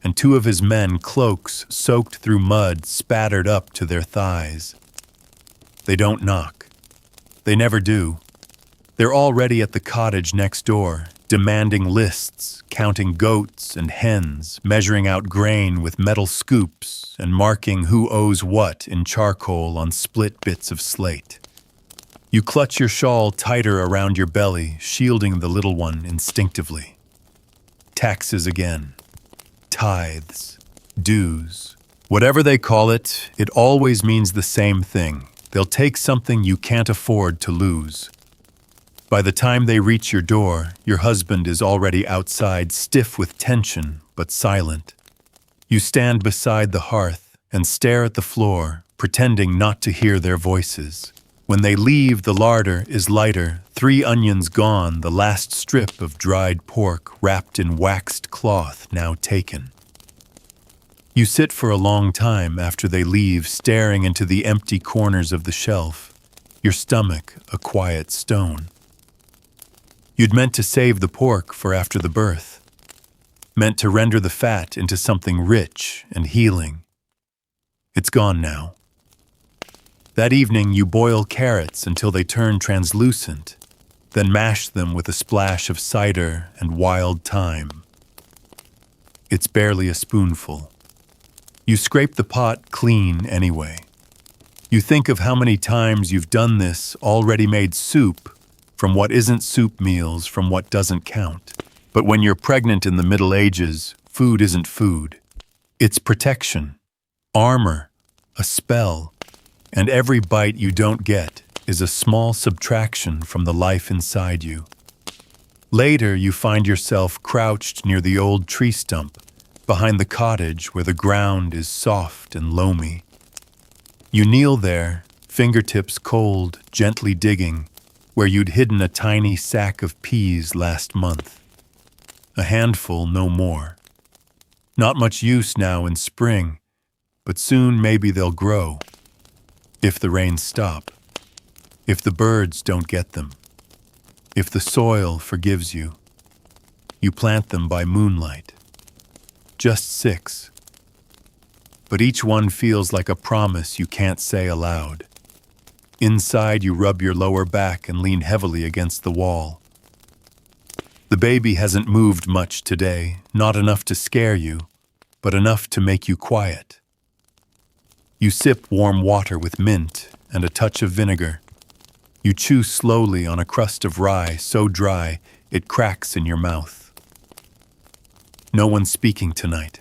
Speaker 1: and two of his men, cloaks soaked through mud, spattered up to their thighs. They don't knock. They never do. They're already at the cottage next door, demanding lists, counting goats and hens, measuring out grain with metal scoops, and marking who owes what in charcoal on split bits of slate. You clutch your shawl tighter around your belly, shielding the little one instinctively. Taxes again. Tithes. Dues. Whatever they call it, it always means the same thing. They'll take something you can't afford to lose. By the time they reach your door, your husband is already outside, stiff with tension, but silent. You stand beside the hearth and stare at the floor, pretending not to hear their voices. When they leave, the larder is lighter, 3 onions gone, the last strip of dried pork wrapped in waxed cloth now taken. You sit for a long time after they leave, staring into the empty corners of the shelf, your stomach a quiet stone. You'd meant to save the pork for after the birth, meant to render the fat into something rich and healing. It's gone now. That evening you boil carrots until they turn translucent, then mash them with a splash of cider and wild thyme. It's barely a spoonful. You scrape the pot clean anyway. You think of how many times you've done this already made soup, from what isn't soup meals, from what doesn't count. But when you're pregnant in the Middle Ages, food isn't food. It's protection, armor, a spell, and every bite you don't get is a small subtraction from the life inside you. Later, you find yourself crouched near the old tree stump, behind the cottage where the ground is soft and loamy. You kneel there, fingertips cold, gently digging, where you'd hidden a tiny sack of peas last month. A handful, no more. Not much use now in spring, but soon maybe they'll grow. If the rains stop. If the birds don't get them. If the soil forgives you. You plant them by moonlight. Just 6. But each one feels like a promise you can't say aloud. Inside, you rub your lower back and lean heavily against the wall. The baby hasn't moved much today, not enough to scare you, but enough to make you quiet. You sip warm water with mint and a touch of vinegar. You chew slowly on a crust of rye so dry it cracks in your mouth. No one's speaking tonight.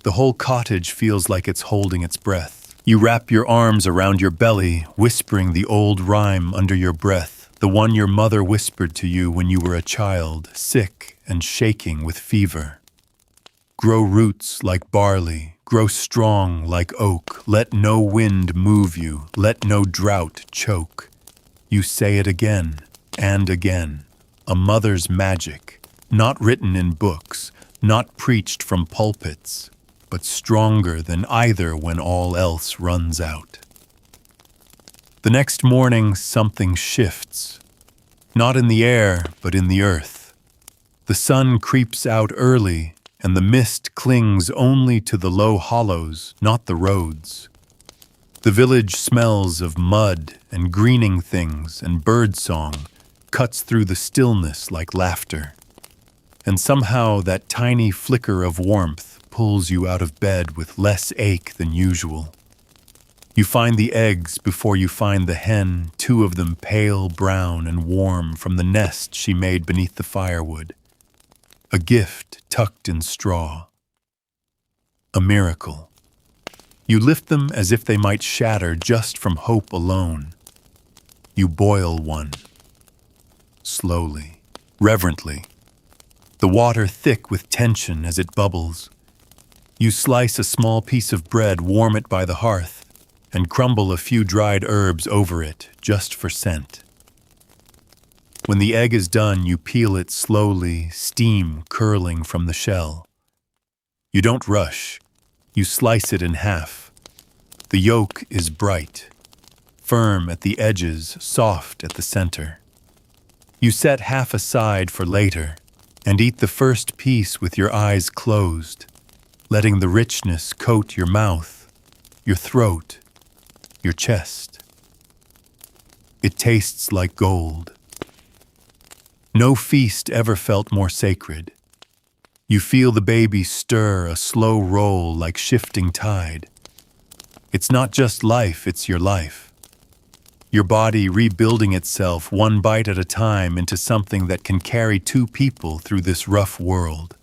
Speaker 1: The whole cottage feels like it's holding its breath. You wrap your arms around your belly, whispering the old rhyme under your breath, the one your mother whispered to you when you were a child, sick and shaking with fever. Grow roots like barley, grow strong like oak, let no wind move you, let no drought choke. You say it again and again, a mother's magic, not written in books, not preached from pulpits, but stronger than either when all else runs out. The next morning, something shifts. Not in the air, but in the earth. The sun creeps out early, and the mist clings only to the low hollows, not the roads. The village smells of mud and greening things and birdsong cuts through the stillness like laughter. And somehow that tiny flicker of warmth pulls you out of bed with less ache than usual. You find the eggs before you find the hen, 2 of them pale brown and warm from the nest she made beneath the firewood. A gift tucked in straw. A miracle. You lift them as if they might shatter just from hope alone. You boil one. Slowly, reverently. The water thick with tension as it bubbles. You slice a small piece of bread, warm it by the hearth, and crumble a few dried herbs over it, just for scent. When the egg is done, you peel it slowly, steam curling from the shell. You don't rush. You slice it in half. The yolk is bright, firm at the edges, soft at the center. You set half aside for later, and eat the first piece with your eyes closed, letting the richness coat your mouth, your throat, your chest. It tastes like gold. No feast ever felt more sacred. You feel the baby stir, a slow roll like shifting tide. It's not just life, it's your life. your body rebuilding itself one bite at a time into something that can carry two people through this rough world.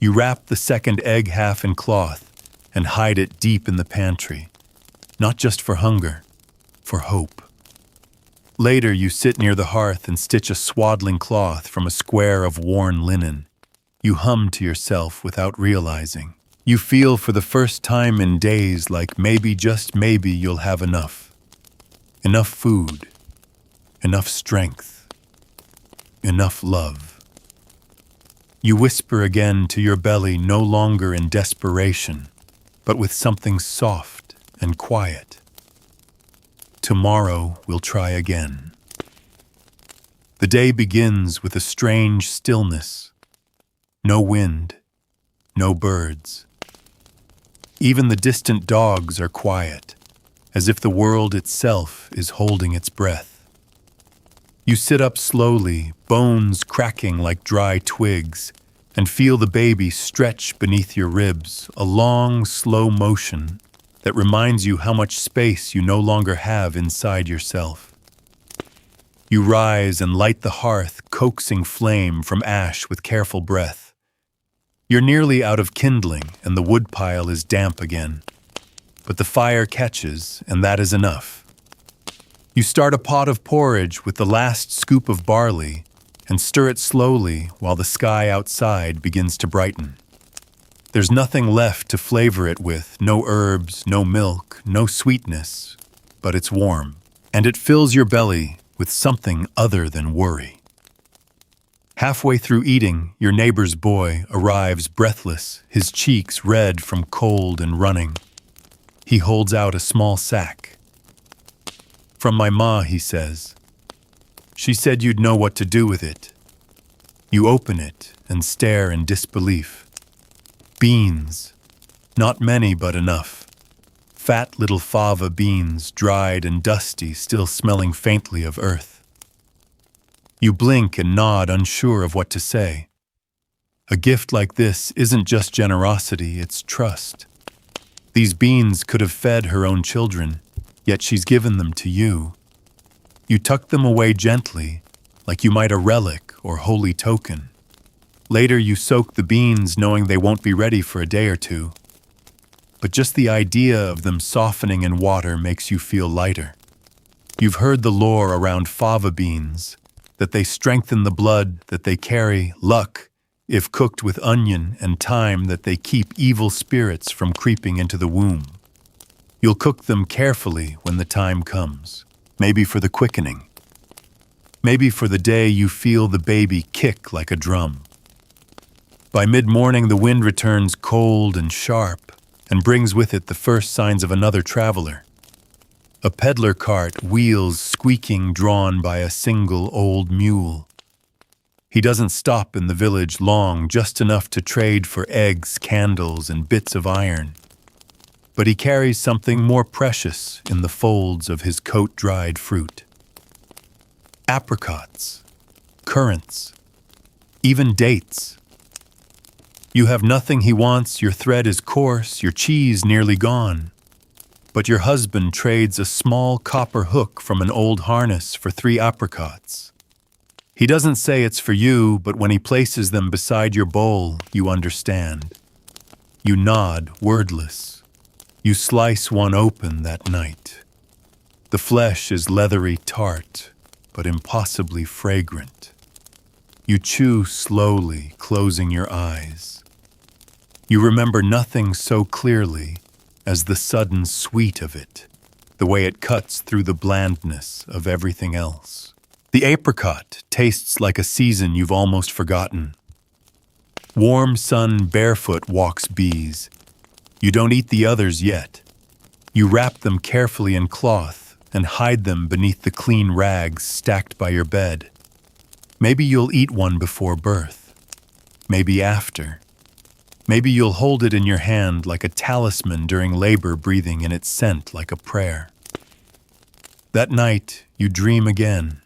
Speaker 1: You wrap the second egg half in cloth and hide it deep in the pantry, not just for hunger, for hope. Later, you sit near the hearth and stitch a swaddling cloth from a square of worn linen. You hum to yourself without realizing. You feel for the first time in days like maybe, just maybe, you'll have enough. Enough food, enough strength, enough love. You whisper again to your belly, no longer in desperation, but with something soft and quiet. Tomorrow we'll try again. The day begins with a strange stillness. No wind, no birds. Even the distant dogs are quiet, as if the world itself is holding its breath. You sit up slowly, bones cracking like dry twigs, and feel the baby stretch beneath your ribs, a long, slow motion that reminds you how much space you no longer have inside yourself. You rise and light the hearth, coaxing flame from ash with careful breath. You're nearly out of kindling, and the woodpile is damp again. But the fire catches, and that is enough. You start a pot of porridge with the last scoop of barley and stir it slowly while the sky outside begins to brighten. There's nothing left to flavor it with, no herbs, no milk, no sweetness, but it's warm, and it fills your belly with something other than worry. Halfway through eating, your neighbor's boy arrives breathless, his cheeks red from cold and running. He holds out a small sack. "From my ma," he says. "She said you'd know what to do with it." You open it and stare in disbelief. Beans. Not many, but enough. Fat little fava beans, dried and dusty, still smelling faintly of earth. You blink and nod, unsure of what to say. A gift like this isn't just generosity, it's trust. These beans could have fed her own children, yet she's given them to you. You tuck them away gently, like you might a relic or holy token. Later you soak the beans knowing they won't be ready for a day or two. But just the idea of them softening in water makes you feel lighter. You've heard the lore around fava beans, that they strengthen the blood, that they carry luck, if cooked with onion and thyme, that they keep evil spirits from creeping into the womb. You'll cook them carefully when the time comes, maybe for the quickening. Maybe for the day you feel the baby kick like a drum. By mid-morning, the wind returns cold and sharp and brings with it the first signs of another traveler. A peddler cart wheels squeaking, drawn by a single old mule. He doesn't stop in the village long, just enough to trade for eggs, candles, and bits of iron. But he carries something more precious in the folds of his coat-dried fruit. Apricots, currants, even dates. You have nothing he wants, your thread is coarse, your cheese nearly gone. But your husband trades a small copper hook from an old harness for 3 apricots. He doesn't say it's for you, but when he places them beside your bowl, you understand. You nod, wordless. You slice one open that night. The flesh is leathery tart, but impossibly fragrant. You chew slowly, closing your eyes. You remember nothing so clearly as the sudden sweet of it, the way it cuts through the blandness of everything else. The apricot tastes like a season you've almost forgotten. Warm sun barefoot walks bees. You don't eat the others yet. You wrap them carefully in cloth and hide them beneath the clean rags stacked by your bed. Maybe you'll eat one before birth. Maybe after. Maybe you'll hold it in your hand like a talisman during labor, breathing in its scent like a prayer. That night, you dream again.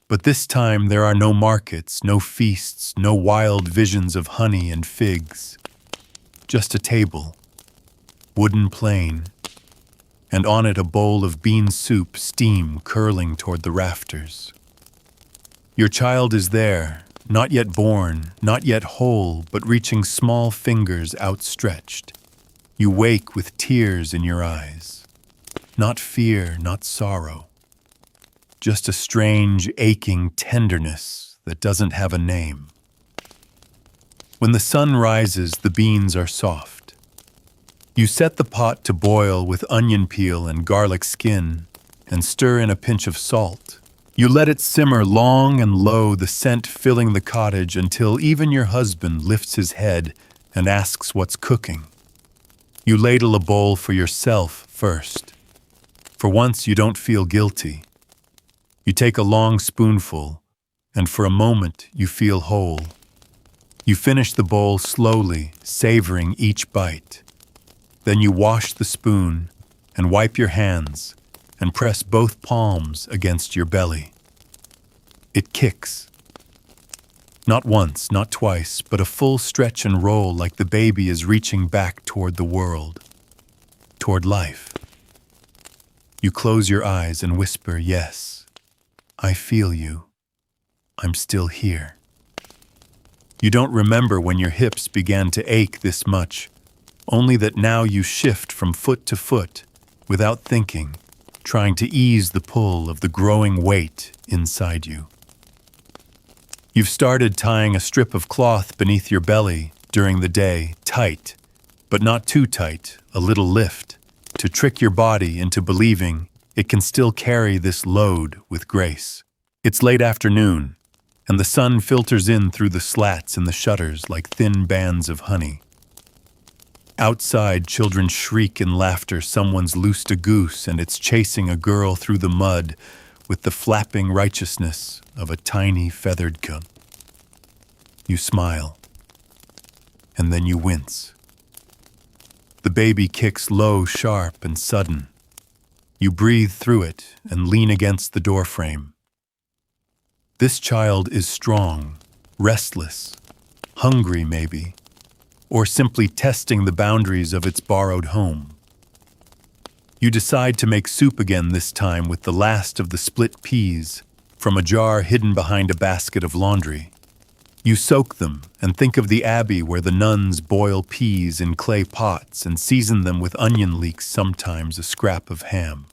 Speaker 1: But this time there are no markets, no feasts, no wild visions of honey and figs. Just a table, wooden plain, and on it a bowl of bean soup, steam curling toward the rafters. Your child is there, not yet born, not yet whole, but reaching small fingers outstretched. You wake with tears in your eyes. Not fear, not sorrow. Just a strange, aching tenderness that doesn't have a name. When the sun rises, the beans are soft. You set the pot to boil with onion peel and garlic skin and stir in a pinch of salt. You let it simmer long and low, the scent filling the cottage until even your husband lifts his head and asks what's cooking. You ladle a bowl for yourself first. For once you don't feel guilty. You take a long spoonful, and for a moment you feel whole. You finish the bowl slowly, savoring each bite. Then you wash the spoon and wipe your hands and press both palms against your belly. It kicks. Not once, not twice, but a full stretch and roll like the baby is reaching back toward the world, toward life. You close your eyes and whisper, "Yes, I feel you. I'm still here." You don't remember when your hips began to ache this much, only that now you shift from foot to foot without thinking, trying to ease the pull of the growing weight inside you. You've started tying a strip of cloth beneath your belly during the day, tight, but not too tight, a little lift, to trick your body into believing it can still carry this load with grace. It's late afternoon, and the sun filters in through the slats in the shutters like thin bands of honey. Outside, children shriek in laughter. Someone's loosed a goose, and it's chasing a girl through the mud with the flapping righteousness of a tiny feathered cub. You smile, and then you wince. The baby kicks low, sharp, and sudden. You breathe through it and lean against the doorframe. This child is strong, restless, hungry maybe, or simply testing the boundaries of its borrowed home. You decide to make soup again, this time with the last of the split peas from a jar hidden behind a basket of laundry. You soak them and think of the abbey where the nuns boil peas in clay pots and season them with onion leeks, sometimes a scrap of ham.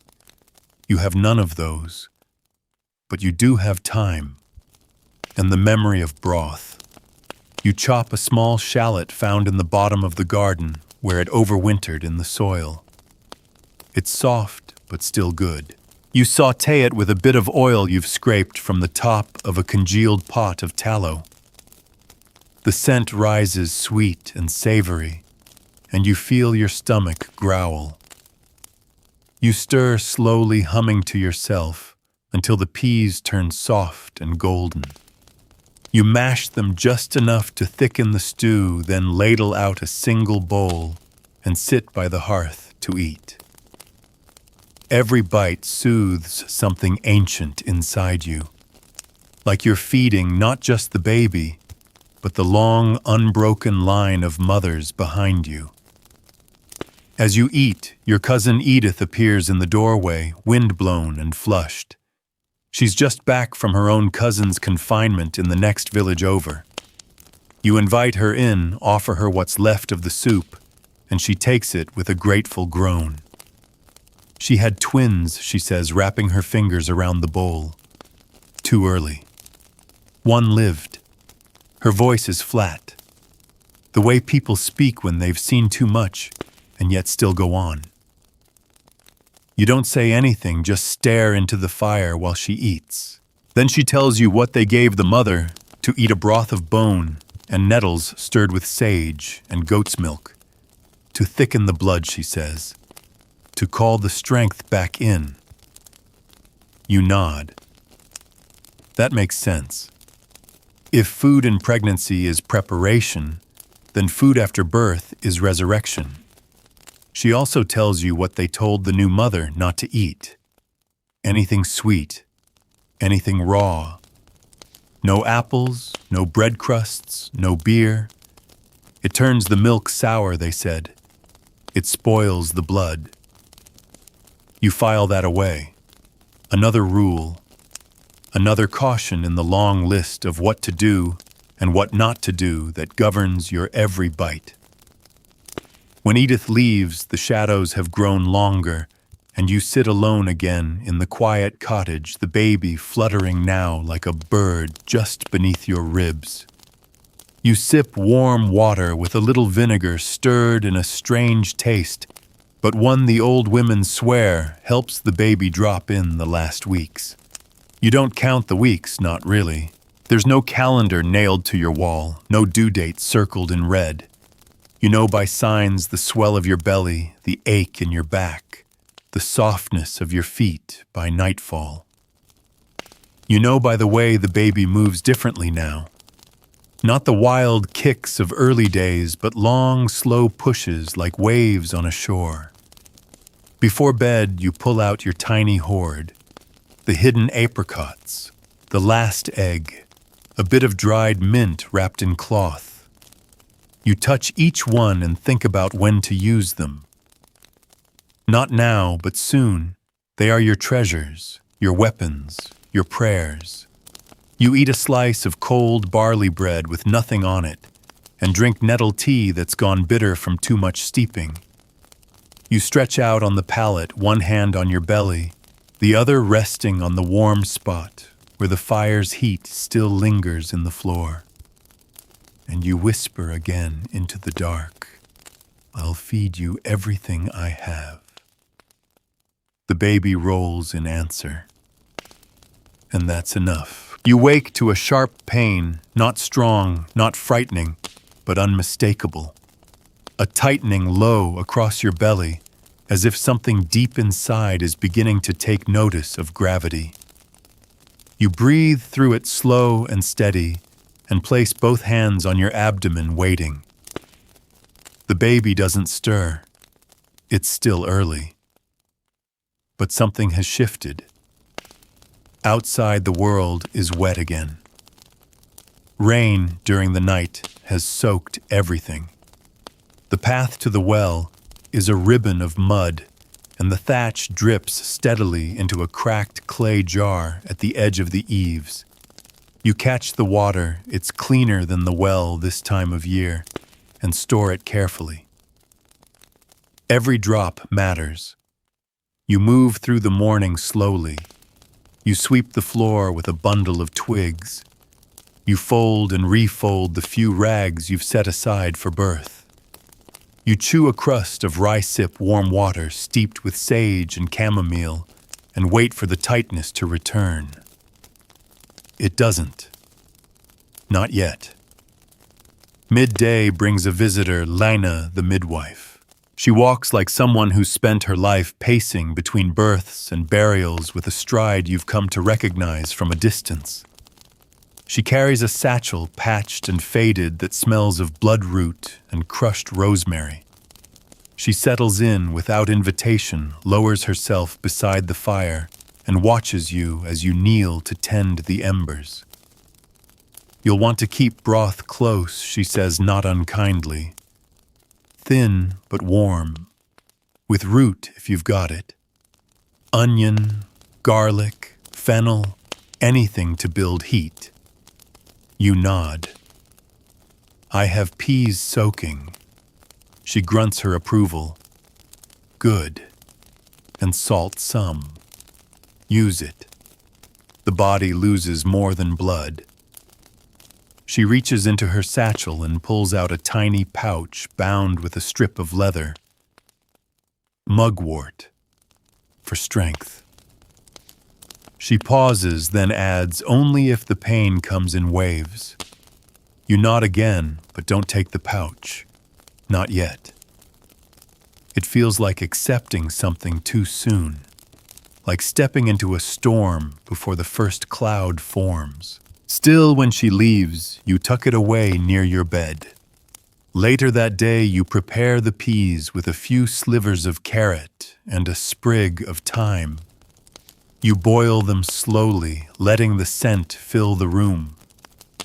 Speaker 1: You have none of those, but you do have time and the memory of broth. You chop a small shallot found in the bottom of the garden where it overwintered in the soil. It's soft, but still good. You sauté it with a bit of oil you've scraped from the top of a congealed pot of tallow. The scent rises sweet and savory, and you feel your stomach growl. You stir slowly, humming to yourself, until the peas turn soft and golden. You mash them just enough to thicken the stew, then ladle out a single bowl and sit by the hearth to eat. Every bite soothes something ancient inside you, like you're feeding not just the baby, but the long, unbroken line of mothers behind you. As you eat, your cousin Edith appears in the doorway, wind-blown and flushed. She's just back from her own cousin's confinement in the next village over. You invite her in, offer her what's left of the soup, and she takes it with a grateful groan. She had twins, she says, wrapping her fingers around the bowl. Too early. One lived. Her voice is flat. The way people speak when they've seen too much and yet still go on. You don't say anything, just stare into the fire while she eats. Then she tells you what they gave the mother, to eat a broth of bone and nettles stirred with sage and goat's milk. To thicken the blood, she says. To call the strength back in. You nod. That makes sense. If food in pregnancy is preparation, then food after birth is resurrection. She also tells you what they told the new mother not to eat. Anything sweet, anything raw. No apples, no bread crusts, no beer. It turns the milk sour, they said. It spoils the blood. You file that away. Another rule, another caution in the long list of what to do and what not to do that governs your every bite. When Edith leaves, the shadows have grown longer, and you sit alone again in the quiet cottage, the baby fluttering now like a bird just beneath your ribs. You sip warm water with a little vinegar stirred in a strange taste, but one the old women swear helps the baby drop in the last weeks. You don't count the weeks, not really. There's no calendar nailed to your wall, no due date circled in red. You know by signs the swell of your belly, the ache in your back, the softness of your feet by nightfall. You know by the way the baby moves differently now. Not the wild kicks of early days, but long, slow pushes like waves on a shore. Before bed, you pull out your tiny hoard, the hidden apricots, the last egg, a bit of dried mint wrapped in cloth. You touch each one and think about when to use them. Not now, but soon. They are your treasures, your weapons, your prayers. You eat a slice of cold barley bread with nothing on it, and drink nettle tea that's gone bitter from too much steeping. You stretch out on the pallet, one hand on your belly, the other resting on the warm spot where the fire's heat still lingers in the floor. And you whisper again into the dark, "I'll feed you everything I have." The baby rolls in answer. And that's enough. You wake to a sharp pain, not strong, not frightening, but unmistakable. A tightening low across your belly, as if something deep inside is beginning to take notice of gravity. You breathe through it slow and steady, and place both hands on your abdomen, waiting. The baby doesn't stir. It's still early. But something has shifted. Outside, the world is wet again. Rain during the night has soaked everything. The path to the well is a ribbon of mud, and the thatch drips steadily into a cracked clay jar at the edge of the eaves. You catch the water, it's cleaner than the well this time of year, and store it carefully. Every drop matters. You move through the morning slowly. You sweep the floor with a bundle of twigs. You fold and refold the few rags you've set aside for birth. You chew a crust of rye-sip warm water steeped with sage and chamomile and wait for the tightness to return. It doesn't. Not yet. Midday brings a visitor, Lina, the midwife. She walks like someone who's spent her life pacing between births and burials with a stride you've come to recognize from a distance. She carries a satchel patched and faded that smells of bloodroot and crushed rosemary. She settles in without invitation, lowers herself beside the fire, and watches you as you kneel to tend the embers. "You'll want to keep broth close," she says not unkindly. "Thin but warm, with root if you've got it. Onion, garlic, fennel, anything to build heat." You nod. "I have peas soaking." She grunts her approval. "Good. And salt some. Use it. The body loses more than blood." She reaches into her satchel and pulls out a tiny pouch bound with a strip of leather. "Mugwort. For strength." She pauses, then adds, "Only if the pain comes in waves." You nod again, but don't take the pouch. Not yet. It feels like accepting something too soon. Like stepping into a storm before the first cloud forms. Still, when she leaves, you tuck it away near your bed. Later that day, you prepare the peas with a few slivers of carrot and a sprig of thyme. You boil them slowly, letting the scent fill the room.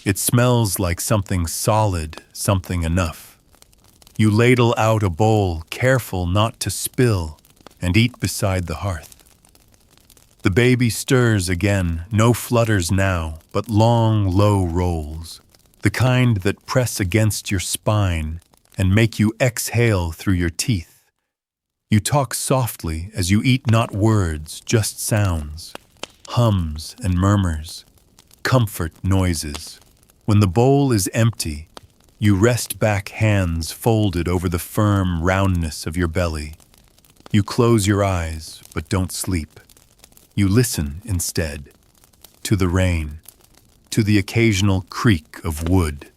Speaker 1: It smells like something solid, something enough. You ladle out a bowl, careful not to spill. and eat beside the hearth. The baby stirs again, no flutters now, but long, low rolls, the kind that press against your spine and make you exhale through your teeth. You talk softly as you eat, not words, just sounds, hums and murmurs, comfort noises. When the bowl is empty, you rest back, hands folded over the firm roundness of your belly. You close your eyes, but don't sleep. You listen instead, to the rain, to the occasional creak of wood,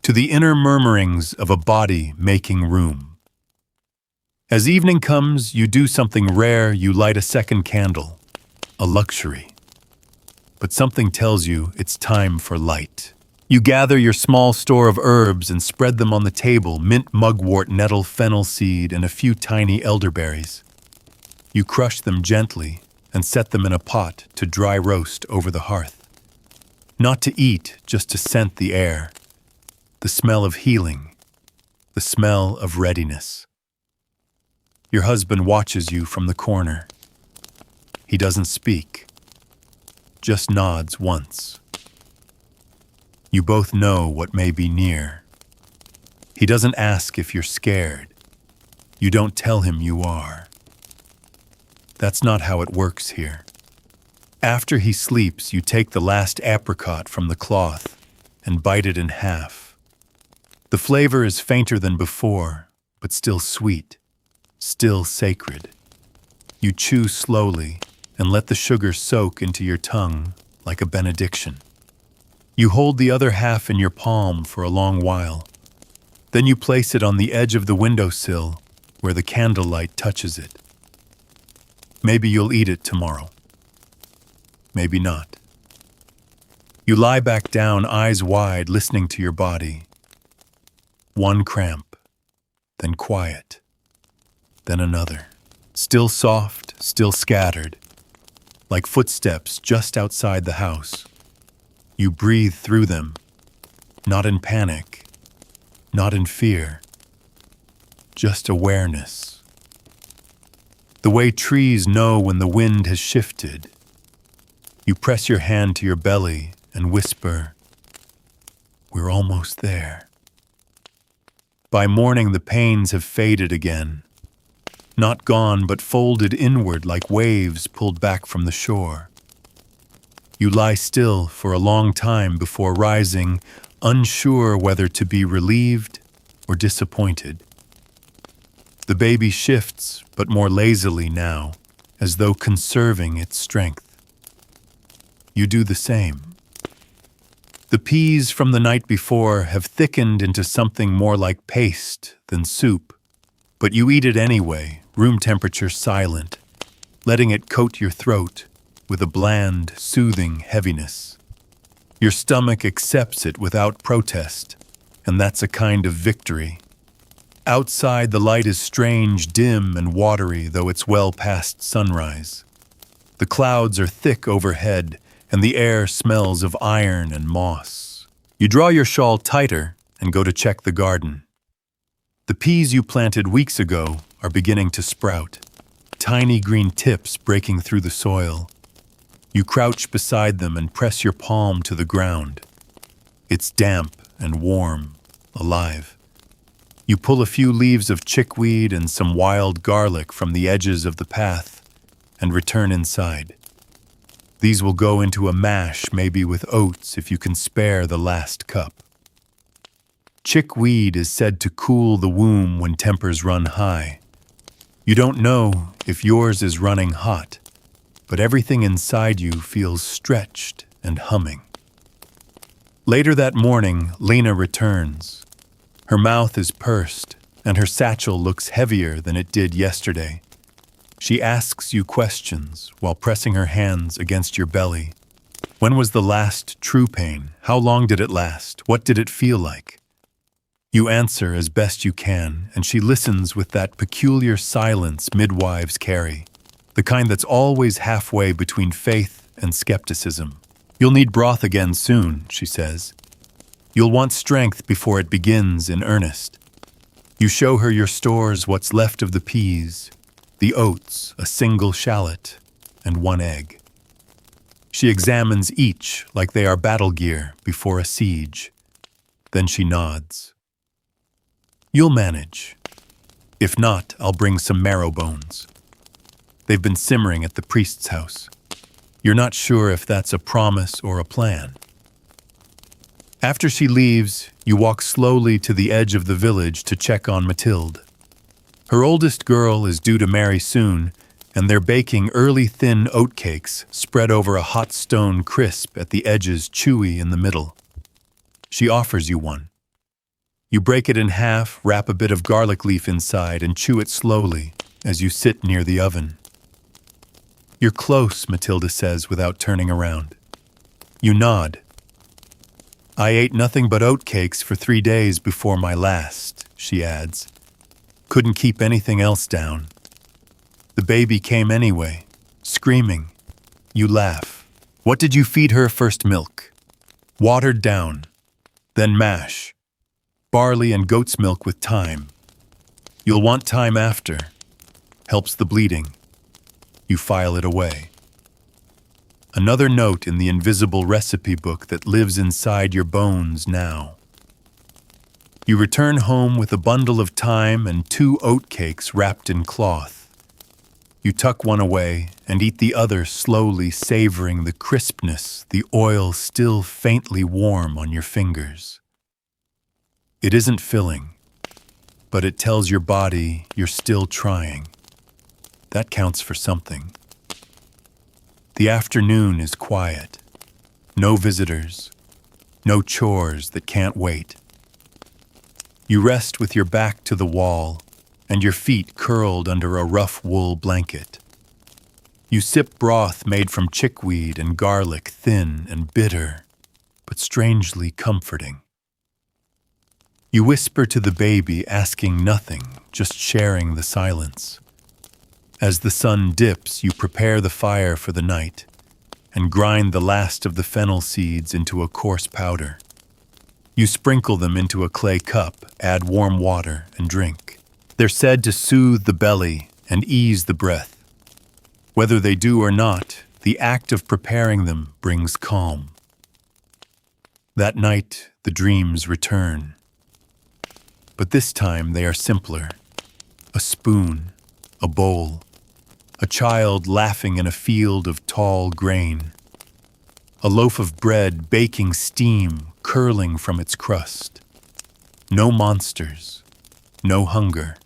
Speaker 1: to the inner murmurings of a body making room. As evening comes, you do something rare. You light a second candle, a luxury. But something tells you it's time for light. You gather your small store of herbs and spread them on the table: mint, mugwort, nettle, fennel seed, and a few tiny elderberries. You crush them gently and set them in a pot to dry roast over the hearth. Not to eat, just to scent the air. The smell of healing, the smell of readiness. Your husband watches you from the corner. He doesn't speak, just nods once. You both know what may be near. He doesn't ask if you're scared. You don't tell him you are. That's not how it works here. After he sleeps, you take the last apricot from the cloth and bite it in half. The flavor is fainter than before, but still sweet, still sacred. You chew slowly and let the sugar soak into your tongue like a benediction. You hold the other half in your palm for a long while. Then you place it on the edge of the windowsill where the candlelight touches it. Maybe you'll eat it tomorrow. Maybe not. You lie back down, eyes wide, listening to your body. One cramp, then quiet, then another. Still soft, still scattered, like footsteps just outside the house. You breathe through them, not in panic, not in fear, just awareness. The way trees know when the wind has shifted. You press your hand to your belly and whisper, "We're almost there." By morning, the pains have faded again. Not gone, but folded inward like waves pulled back from the shore. You lie still for a long time before rising, unsure whether to be relieved or disappointed. The baby shifts, but more lazily now, as though conserving its strength. You do the same. The peas from the night before have thickened into something more like paste than soup, but you eat it anyway, room temperature silent, letting it coat your throat with a bland, soothing heaviness. Your stomach accepts it without protest, and that's a kind of victory. Outside, the light is strange, dim, and watery, though it's well past sunrise. The clouds are thick overhead, and the air smells of iron and moss. You draw your shawl tighter and go to check the garden. The peas you planted weeks ago are beginning to sprout, tiny green tips breaking through the soil. You crouch beside them and press your palm to the ground. It's damp and warm, alive. You pull a few leaves of chickweed and some wild garlic from the edges of the path and return inside. These will go into a mash, maybe with oats if you can spare the last cup. Chickweed is said to cool the womb when tempers run high. You don't know if yours is running hot, but everything inside you feels stretched and humming. Later that morning, Lena returns. Her mouth is pursed, and her satchel looks heavier than it did yesterday. She asks you questions while pressing her hands against your belly. When was the last true pain? How long did it last? What did it feel like? You answer as best you can, and she listens with that peculiar silence midwives carry, the kind that's always halfway between faith and skepticism. "You'll need broth again soon," she says. "You'll want strength before it begins in earnest." You show her your stores, what's left of the peas. the oats, a single shallot, and one egg. She examines each like they are battle gear before a siege. Then she nods. You'll manage. If not, I'll bring some marrow bones. They've been simmering at the priest's house. You're not sure if that's a promise or a plan. After she leaves, you walk slowly to the edge of the village to check on Mathilde. Her oldest girl is due to marry soon, and they're baking early thin oatcakes spread over a hot stone crisp at the edges, chewy in the middle. She offers you one. You break it in half, wrap a bit of garlic leaf inside, and chew it slowly as you sit near the oven. You're close, Matilda says without turning around. You nod. I ate nothing but oatcakes for 3 days before my last, she adds. Couldn't keep anything else down. The baby came anyway, screaming. You laugh. What did you feed her first? Milk. Watered down. Then mash. Barley and goat's milk with thyme. You'll want thyme after. Helps the bleeding. You file it away. Another note in the invisible recipe book that lives inside your bones now. You return home with a bundle of thyme and 2 oatcakes wrapped in cloth. You tuck one away and eat the other slowly, savoring the crispness, the oil still faintly warm on your fingers. It isn't filling, but it tells your body you're still trying. That counts for something. The afternoon is quiet. No visitors. No chores that can't wait. You rest with your back to the wall and your feet curled under a rough wool blanket. You sip broth made from chickweed and garlic, thin and bitter, but strangely comforting. You whisper to the baby, asking nothing, just sharing the silence. As the sun dips, you prepare the fire for the night and grind the last of the fennel seeds into a coarse powder. You sprinkle them into a clay cup, add warm water, and drink. They're said to soothe the belly and ease the breath. Whether they do or not, the act of preparing them brings calm. That night, the dreams return. But this time they are simpler. A spoon, a bowl, a child laughing in a field of tall grain, a loaf of bread baking steam curling from its crust. No monsters, no hunger.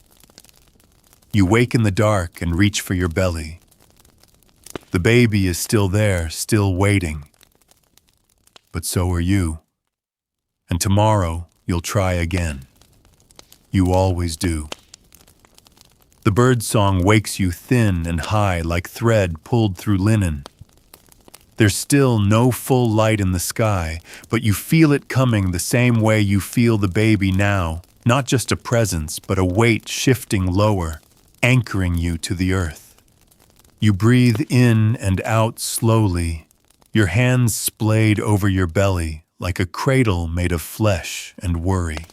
Speaker 1: You wake in the dark and reach for your belly. The baby is still there, still waiting. But so are you. And tomorrow you'll try again. You always do. The bird's song wakes you thin and high like thread pulled through linen. There's still no full light in the sky, but you feel it coming the same way you feel the baby now, not just a presence, but a weight shifting lower, anchoring you to the earth. You breathe in and out slowly, your hands splayed over your belly like a cradle made of flesh and worry.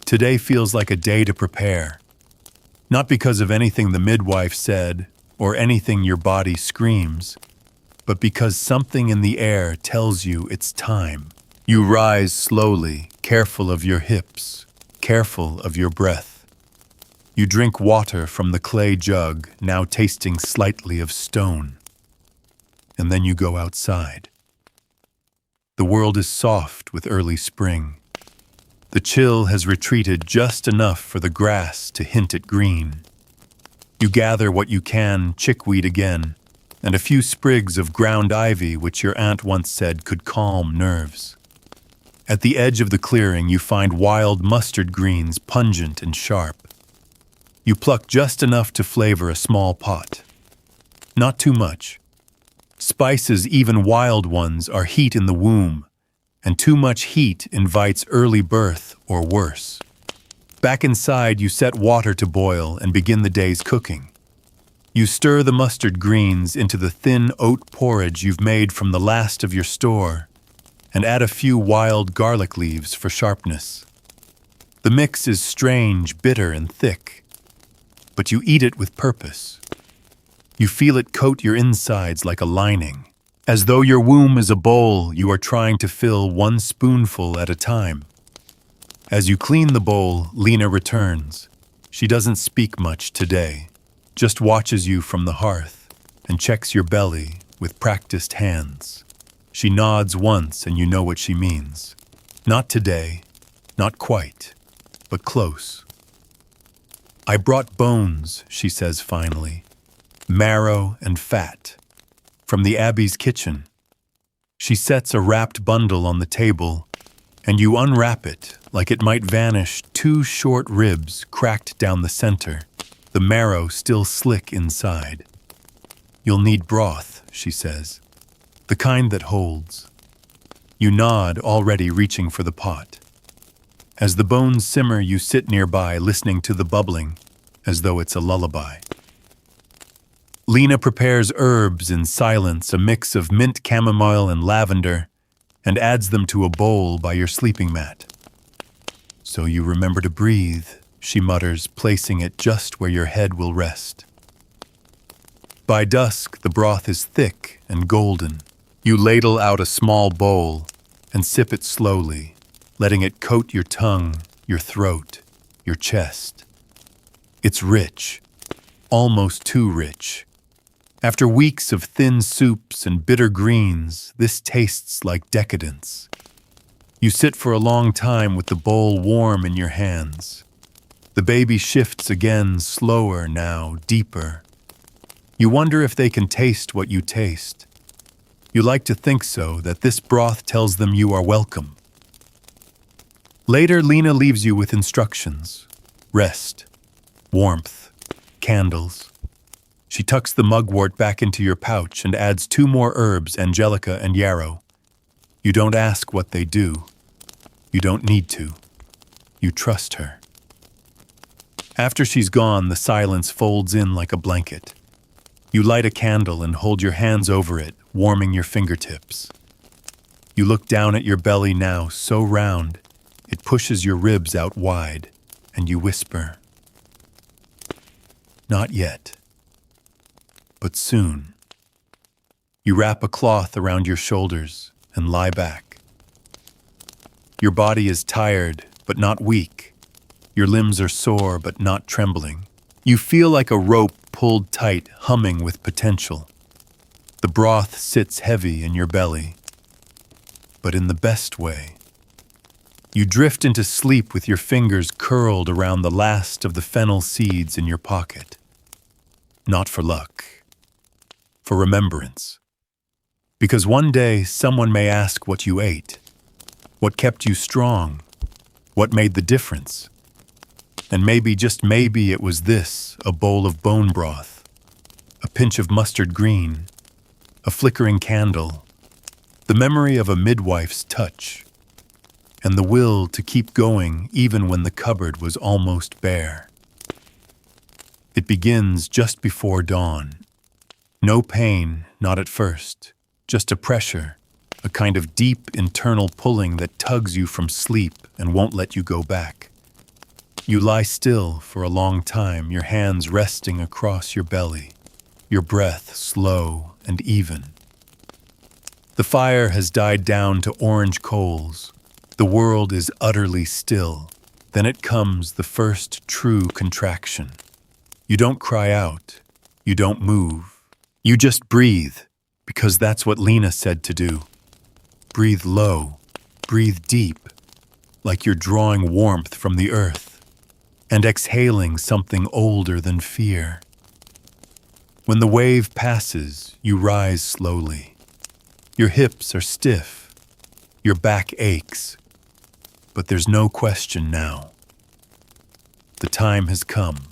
Speaker 1: Today feels like a day to prepare, not because of anything the midwife said or anything your body screams, but because something in the air tells you it's time. You rise slowly, careful of your hips, careful of your breath. You drink water from the clay jug, now tasting slightly of stone. And then you go outside. The world is soft with early spring. The chill has retreated just enough for the grass to hint at green. You gather what you can, chickweed again, and a few sprigs of ground ivy which your aunt once said could calm nerves. At the edge of the clearing you find wild mustard greens, pungent and sharp. You pluck just enough to flavor a small pot. Not too much. Spices, even wild ones, are heat in the womb, and too much heat invites early birth or worse. Back inside, you set water to boil and begin the day's cooking. You stir the mustard greens into the thin oat porridge you've made from the last of your store, and add a few wild garlic leaves for sharpness. The mix is strange, bitter, and thick. but you eat it with purpose. You feel it coat your insides like a lining. As though your womb is a bowl you are trying to fill one spoonful at a time. As you clean the bowl, Lena returns. She doesn't speak much today, just watches you from the hearth and checks your belly with practiced hands. She nods once and you know what she means. Not today, not quite, but close. I brought bones, she says finally, marrow and fat, from the Abbey's kitchen. She sets a wrapped bundle on the table, and you unwrap it like it might vanish 2 short ribs cracked down the center, the marrow still slick inside. You'll need broth, she says, the kind that holds. You nod, already reaching for the pot. As the bones simmer, you sit nearby, listening to the bubbling, as though it's a lullaby. Lena prepares herbs in silence, a mix of mint, chamomile, and lavender, and adds them to a bowl by your sleeping mat. So you remember to breathe, she mutters, placing it just where your head will rest. By dusk, the broth is thick and golden. You ladle out a small bowl and sip it slowly, letting it coat your tongue, your throat, your chest. It's rich, almost too rich. After weeks of thin soups and bitter greens, this tastes like decadence. You sit for a long time with the bowl warm in your hands. The baby shifts again, slower now, deeper. You wonder if they can taste what you taste. You like to think so, that this broth tells them you are welcome. Later, Lena leaves you with instructions. Rest, warmth, candles. She tucks the mugwort back into your pouch and adds 2 more herbs, angelica and yarrow. You don't ask what they do. You don't need to. You trust her. After she's gone, the silence folds in like a blanket. You light a candle and hold your hands over it, warming your fingertips. You look down at your belly now, so round, it pushes your ribs out wide, and you whisper, "Not yet, but soon." You wrap a cloth around your shoulders and lie back. Your body is tired, but not weak. Your limbs are sore, but not trembling. You feel like a rope pulled tight, humming with potential. The broth sits heavy in your belly, but in the best way. You drift into sleep with your fingers curled around the last of the fennel seeds in your pocket. Not for luck, for remembrance. Because one day someone may ask what you ate, what kept you strong, what made the difference. And maybe, just maybe, it was this, a bowl of bone broth, a pinch of mustard green, a flickering candle, the memory of a midwife's touch, and the will to keep going even when the cupboard was almost bare. It begins just before dawn. No pain, not at first, just a pressure, a kind of deep internal pulling that tugs you from sleep and won't let you go back. You lie still for a long time, your hands resting across your belly, your breath slow and even. The fire has died down to orange coals. The world is utterly still. Then it comes, the first true contraction. You don't cry out. You don't move. You just breathe, because that's what Lena said to do. Breathe low. Breathe deep, like you're drawing warmth from the earth and exhaling something older than fear. When the wave passes, you rise slowly. Your hips are stiff. Your back aches. But there's no question now. The time has come.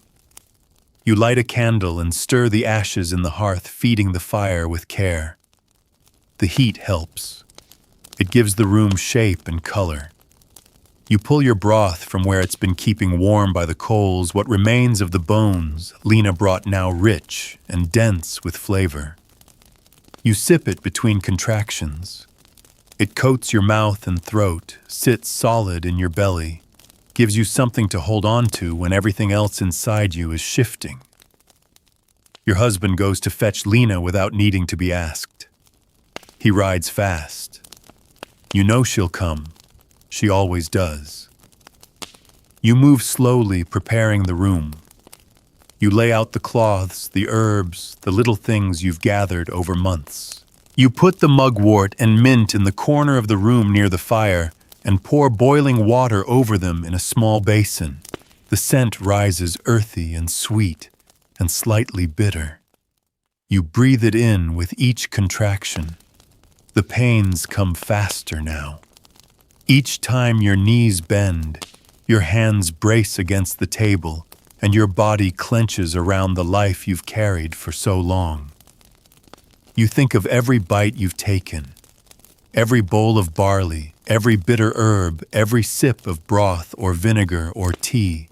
Speaker 1: You light a candle and stir the ashes in the hearth, feeding the fire with care. The heat helps. It gives the room shape and color. You pull your broth from where it's been keeping warm by the coals, what remains of the bones Lena brought now rich and dense with flavor. You sip it between contractions. It coats your mouth and throat, sits solid in your belly. gives you something to hold on to when everything else inside you is shifting. Your husband goes to fetch Lena without needing to be asked. He rides fast. You know she'll come. She always does. You move slowly, preparing the room. You lay out the cloths, the herbs, the little things you've gathered over months. You put the mugwort and mint in the corner of the room near the fire and pour boiling water over them in a small basin. The scent rises earthy and sweet and slightly bitter. You breathe it in with each contraction. The pains come faster now. Each time your knees bend, your hands brace against the table, and your body clenches around the life you've carried for so long. You think of every bite you've taken, every bowl of barley, every bitter herb, every sip of broth or vinegar or tea.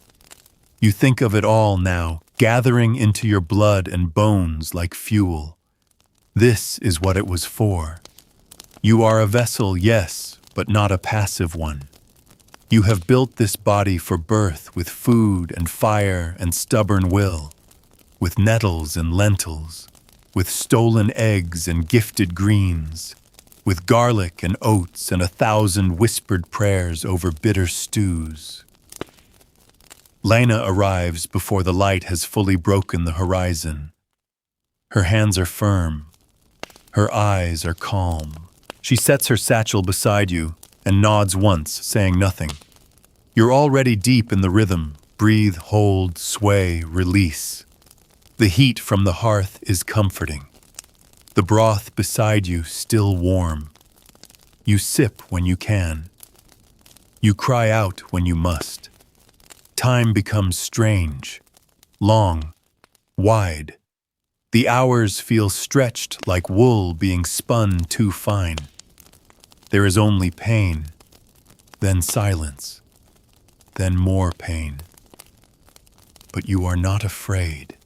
Speaker 1: You think of it all now, gathering into your blood and bones like fuel. This is what it was for. You are a vessel, yes, but not a passive one. You have built this body for birth with food and fire and stubborn will, with nettles and lentils, with stolen eggs and gifted greens, with garlic and oats and 1,000 whispered prayers over bitter stews. Lena arrives before the light has fully broken the horizon. Her hands are firm. Her eyes are calm. She sets her satchel beside you and nods once, saying nothing. You're already deep in the rhythm. Breathe, hold, sway, release. The heat from the hearth is comforting. The broth beside you still warm. You sip when you can. You cry out when you must. Time becomes strange, long, wide. The hours feel stretched like wool being spun too fine. There is only pain, then silence, then more pain. But you are not afraid.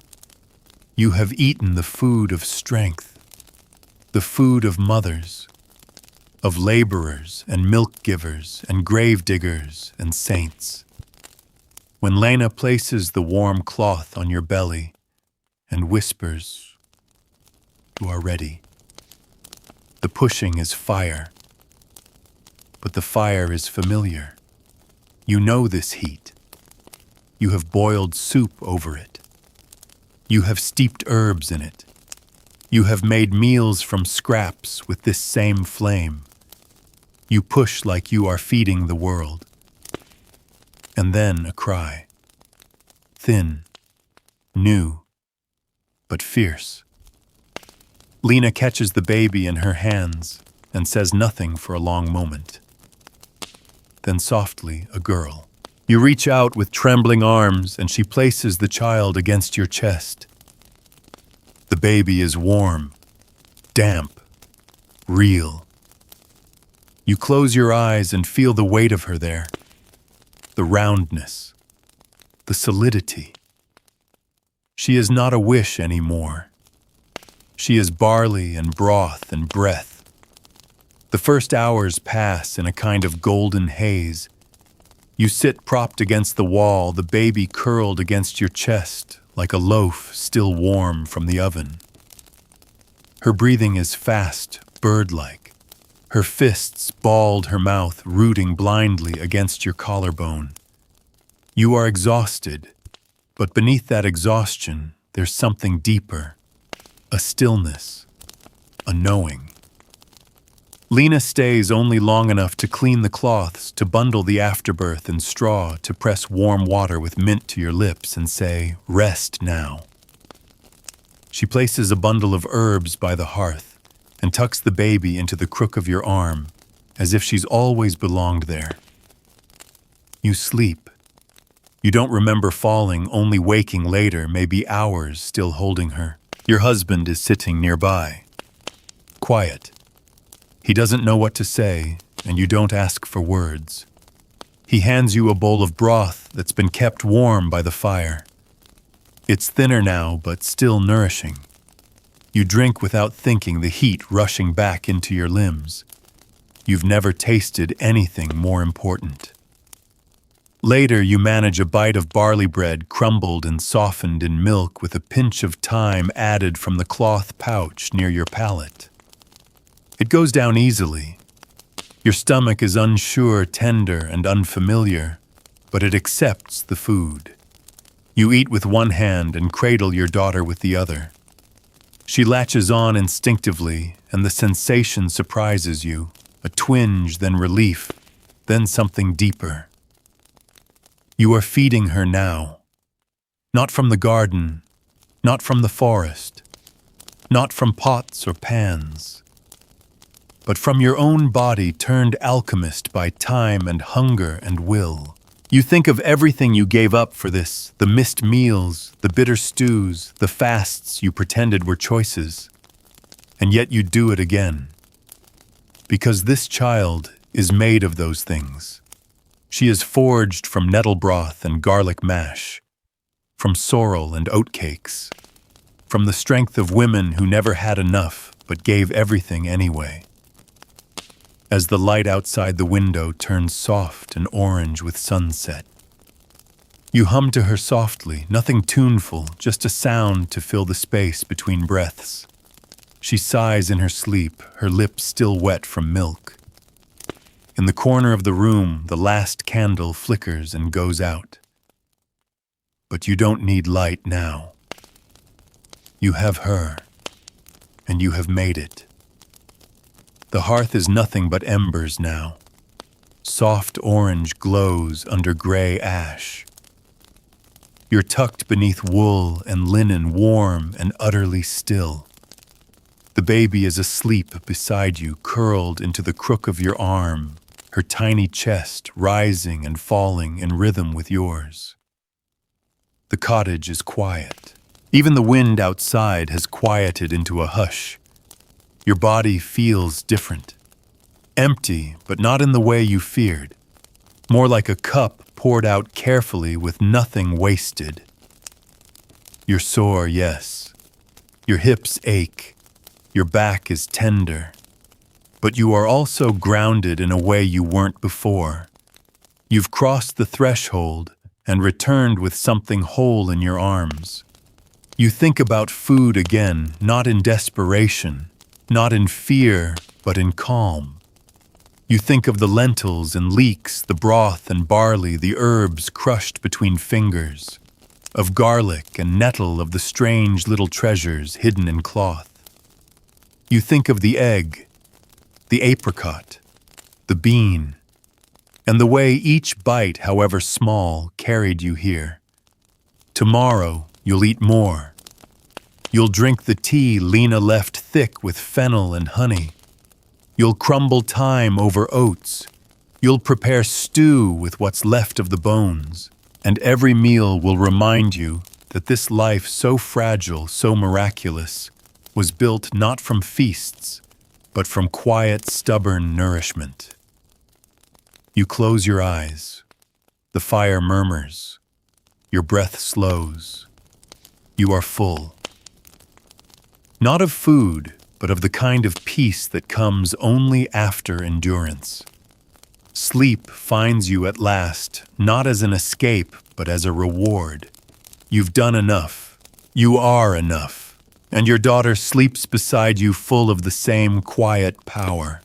Speaker 1: You have eaten the food of strength, the food of mothers, of laborers and milk givers and grave diggers and saints. When Lena places the warm cloth on your belly and whispers, you are ready. The pushing is fire, but the fire is familiar. You know this heat. You have boiled soup over it. You have steeped herbs in it. You have made meals from scraps with this same flame. You push like you are feeding the world. And then a cry. Thin, new, but fierce. Lena catches the baby in her hands and says nothing for a long moment. Then softly, a girl. You reach out with trembling arms and she places the child against your chest. The baby is warm, damp, real. You close your eyes and feel the weight of her there. The roundness, the solidity. She is not a wish anymore. She is barley and broth and breath. The first hours pass in a kind of golden haze. You sit propped against the wall, the baby curled against your chest, like a loaf still warm from the oven. Her breathing is fast, bird-like. Her fists balled her mouth, rooting blindly against your collarbone. You are exhausted, but beneath that exhaustion, there's something deeper. A stillness, a knowing. Lena stays only long enough to clean the cloths, to bundle the afterbirth in straw, to press warm water with mint to your lips and say, "Rest now." She places a bundle of herbs by the hearth and tucks the baby into the crook of your arm, as if she's always belonged there. You sleep. You don't remember falling, only waking later, maybe hours still holding her. Your husband is sitting nearby. Quiet. He doesn't know what to say, and you don't ask for words. He hands you a bowl of broth that's been kept warm by the fire. It's thinner now, but still nourishing. You drink without thinking, the heat rushing back into your limbs. You've never tasted anything more important. Later, you manage a bite of barley bread crumbled and softened in milk with a pinch of thyme added from the cloth pouch near your palate. It goes down easily. Your stomach is unsure, tender, and unfamiliar, but it accepts the food. You eat with one hand and cradle your daughter with the other. She latches on instinctively, and the sensation surprises you, a twinge, then relief, then something deeper. You are feeding her now. Not from the garden, not from the forest, not from pots or pans, but from your own body turned alchemist by time and hunger and will. You think of everything you gave up for this, the missed meals, the bitter stews, the fasts you pretended were choices, and yet you do it again. Because this child is made of those things. She is forged from nettle broth and garlic mash, from sorrel and oatcakes, from the strength of women who never had enough but gave everything anyway. As the light outside the window turns soft and orange with sunset, you hum to her softly, nothing tuneful, just a sound to fill the space between breaths. She sighs in her sleep, her lips still wet from milk. In the corner of the room, the last candle flickers and goes out. But you don't need light now. You have her, and you have made it. The hearth is nothing but embers now. Soft orange glows under gray ash. You're tucked beneath wool and linen, warm and utterly still. The baby is asleep beside you, curled into the crook of your arm, her tiny chest rising and falling in rhythm with yours. The cottage is quiet. Even the wind outside has quieted into a hush. Your body feels different. Empty, but not in the way you feared. More like a cup poured out carefully with nothing wasted. You're sore, yes. Your hips ache. Your back is tender. But you are also grounded in a way you weren't before. You've crossed the threshold and returned with something whole in your arms. You think about food again, not in desperation, not in fear, but in calm. You think of the lentils and leeks, the broth and barley, the herbs crushed between fingers, of garlic and nettle, of the strange little treasures hidden in cloth. You think of the egg, the apricot, the bean, and the way each bite, however small, carried you here. Tomorrow, you'll eat more. You'll drink the tea Lena left thick with fennel and honey. You'll crumble thyme over oats. You'll prepare stew with what's left of the bones. And every meal will remind you that this life so fragile, so miraculous, was built not from feasts, but from quiet, stubborn nourishment. You close your eyes. The fire murmurs. Your breath slows. You are full. Not of food, but of the kind of peace that comes only after endurance. Sleep finds you at last, not as an escape, but as a reward. You've done enough. You are enough. And your daughter sleeps beside you full of the same quiet power.